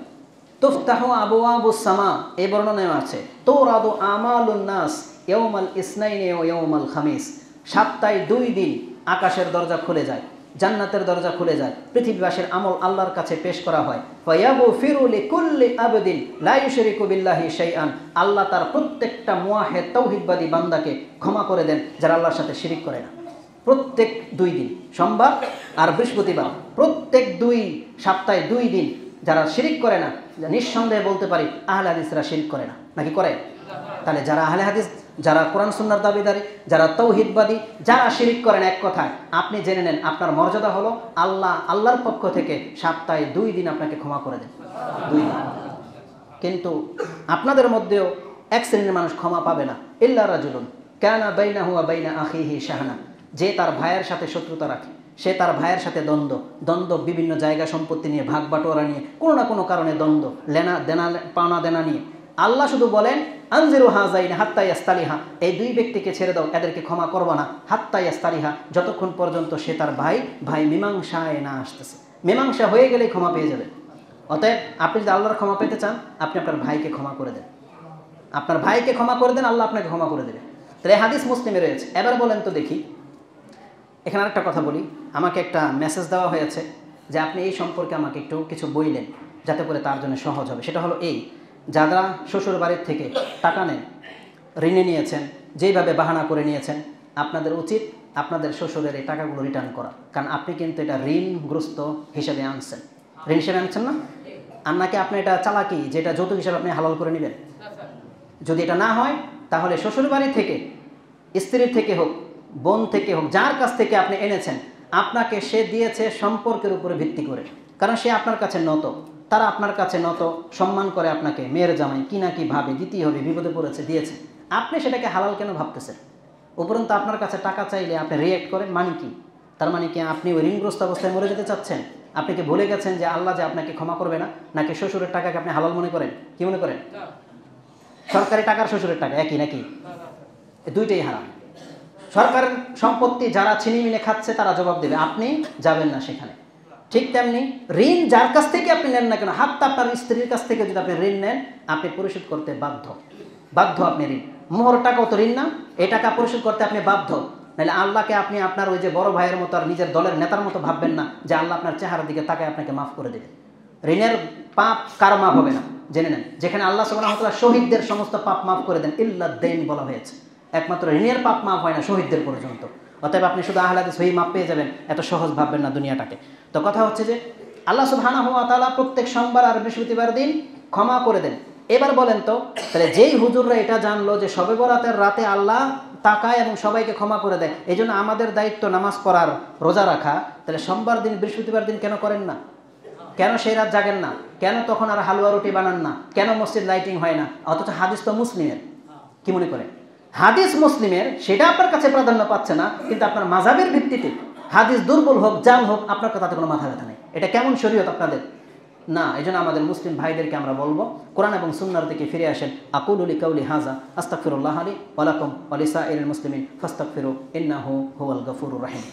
তুফতাহু আবওয়াবুস সামা, এই বর্ণনায় আছে তুরাদু আমালুন নাস ইয়াউমাল ইসনাইনি ওয়া ইয়াউমাল খামিস, সপ্তাহে 2 দিন আকাশের দরজা খুলে যায়, জান্নাতের দরজা খুলে যায়, পৃথিবীবাসীর আমল আল্লাহর কাছে পেশ করা হয়। ফায়াগফিরু লিকুল্লি আবদিন লা ইউশরিকু বিল্লাহি শাইআন, আল্লাহ তার প্রত্যেকটা মুওয়াহিদ তাওহীদবাদী বান্দাকে ক্ষমা করে দেন যারা আল্লাহর সাথে শিরিক করে না। প্রত্যেক 2 দিন, সোমবার আর বৃহস্পতিবার, প্রত্যেক 2 সপ্তাহে 2 দিন যারা শিরিক করে না, নিঃসন্দেহে বলতে পারি আহলে হাদিসরা শিরিক করে না, নাকি করে? তাহলে যারা আহলে হাদিস, যারা কোরআন সুন্নাহর দাবিদারী, যারা তাওহীদবাদী, যারা শিরিক করেন, এক কথায় আপনি জেনে নেন আপনার মর্যাদা হলো আল্লাহর পক্ষ থেকে সপ্তাহে 2 দিন আপনাকে ক্ষমা করে দেন, 2 দিন। কিন্তু আপনাদের মধ্যেও এক শ্রেণীর মানুষ ক্ষমা পাবে না। ইল্লা রাজুলুন কানা বাইনাহু ওয়া বাইনা আখিহি শাহনা, যে তার ভাইয়ের সাথে শত্রুতা রাখে, সে তার ভাইয়ের সাথে দ্বন্দ্ব বিভিন্ন জায়গা সম্পত্তি নিয়ে, ভাগ বাটোয়ারা নিয়ে, কোনো না কোনো কারণে দ্বন্দ্ব, পাওনা দেনা নিয়ে। আল্লাহ শুধু বলেন আনজিরু হাযাইন হাত্তা ইয়াস্তালিহা, এই 2 ব্যক্তিকে ছেড়ে দাও, এদেরকে ক্ষমা করবা না, হাত্তা ইয়াস্তালিহা, যতক্ষণ পর্যন্ত সে তার ভাই মীমাংসায় না আসতেছে। মীমাংসা হয়ে গেলেই ক্ষমা পেয়ে যাবে। অতএব আপনি যদি আল্লাহর ক্ষমা পেতে চান, আপনি আপনার ভাইকে ক্ষমা করে দেন, আপনার ভাইকে ক্ষমা করে দেন, আল্লাহ আপনাকে ক্ষমা করে দেবে। তাহলে হাদিস মুসলিমে রয়েছে। এবার বলেন তো দেখি, এখানে আরেকটা কথা বলি, আমাকে একটা মেসেজ দেওয়া হয়েছে যে আপনি এই সম্পর্কে আমাকে একটু কিছু বললেন যাতে করে তার জন্য সহজ হবে। সেটা হলো এই, যারা শ্বশুর বাড়ির থেকে টাকা নেন, ঋণে নিয়েছেন, যেইভাবে বাহানা করে নিয়েছেন, আপনাদের উচিত আপনাদের শ্বশুরের এই টাকাগুলো রিটার্ন করা। কারণ আপনি কিন্তু এটা ঋণগ্রস্ত হিসেবে আনছেন, ঋণ হিসেবে আনছেন না? আর নাকি আপনি এটা চালাকি, যেটা যৌতুক হিসেবে আপনি হালাল করে নেবেন? যদি এটা না হয়, তাহলে শ্বশুর বাড়ি থেকে, স্ত্রীর থেকে হোক, বোন থেকে হোক, যার কাছ থেকে আপনি এনেছেন, আপনাকে সে দিয়েছে সম্পর্কের উপরে ভিত্তি করে। কারণ সে আপনার কাছে নত, তারা আপনার কাছে নত, সম্মান করে আপনাকে, মেয়ের জামাই কি না কি ভাবে, দিতেই হবে, বিপদে পড়েছে, দিয়েছে। আপনি সেটাকে হালাল কেন ভাবতেছেন? উপরন্তু আপনার কাছে টাকা চাইলে আপনি রিয়েক্ট করেন, মানে কি? তার মানে কি আপনি ওই ঋণগ্রস্ত অবস্থায় মরে যেতে চাচ্ছেন? আপনি কি ভুলে গেছেন যে আল্লাহ যে আপনাকে ক্ষমা করবে না? নাকি শ্বশুরের টাকাকে আপনি হালাল মনে করেন? কি মনে করেন? সরকারি টাকার শ্বশুরের টাকা একই নাকি? দুইটাই হারাম। সরকারের সম্পত্তি যারা ছিনিমিনে খাচ্ছে তারা জবাব দেবে, আপনি যাবেন না সেখানে। ঠিক তেমনি ঋণ যার কাছ থেকে আপনি নেন না কেন, হাত্তা আপনার স্ত্রীর কাছ থেকে যদি আপনি ঋণ নেন, আপনি পরিশোধ করতে বাধ্য আপনি ঋণ। মোহর টাকাও তো ঋণ না? এই টাকা পরিশোধ করতে আপনি বাধ্য। নাহলে আল্লাহকে আপনি আপনার ওই যে বড় ভাইয়ের মতো আর নিজের দলের নেতার মতো ভাববেন না যে আল্লাহ আপনার চেহারার দিকে তাকায় আপনাকে মাফ করে দেবে। ঋণের পাপ কারো মাফ হবে না, জেনে নেন। যেখানে আল্লাহ সুবহানাহু ওয়া তাআলা শহীদদের সমস্ত পাপ মাফ করে দেন, ইল্লা দাইন বলা হয়েছে, একমাত্র ঋণের পাপ মাফ হয় না শহীদদের পর্যন্ত। অতএব আপনি শুধু আহলে হাদিস হয়েই মাপ পেয়ে যাবেন, এত সহজ ভাববেন না দুনিয়াটাকে। তো কথা হচ্ছে যে আল্লাহ সুবহানাহু ওয়া তাআলা প্রত্যেক সোমবার আর বৃহস্পতিবার দিন ক্ষমা করে দেন। এবার বলেন তো, তাহলে যেই হুজুররা এটা জানলো যে শবে বরাতের রাতে আল্লাহ তাকায় এবং সবাইকে ক্ষমা করে দেয়, এই জন্য আমাদের দায়িত্ব নামাজ পড়ার, রোজা রাখা, তাহলে সোমবার দিন বৃহস্পতিবার দিন কেন করেন না? কেন সেই রাত জাগেন না? কেন তখন আর হালুয়া রুটি বানান না? কেন মসজিদ লাইটিং হয় না? অথচ হাদিস তো মুসলিমের। কি মনে করেন? হাদিস মুসলিমের, সেটা আপনার কাছে প্রাধান্য পাচ্ছে না, কিন্তু আপনার মাযহাবের ভিত্তিতে হাদিস দুর্বল হোক, জাল হোক, আপনার কথাতে কোনো মাথা ব্যথা নেই। এটা কেমন শরীয়ত আপনাদের? না, এই জন্য আমাদের মুসলিম ভাইদেরকে আমরা বলবো, কোরআন এবং সুন্নাহর দিকে ফিরে আসেন। আকুলু লিকাউলি হাযা আস্তাগফিরুল্লাহ লি ওয়া লাকুম ওয়া লিসাইরিল মুসলিমিন ফাস্তাগফিরু ইন্নাহু হুয়াল গফুরুর রহিম।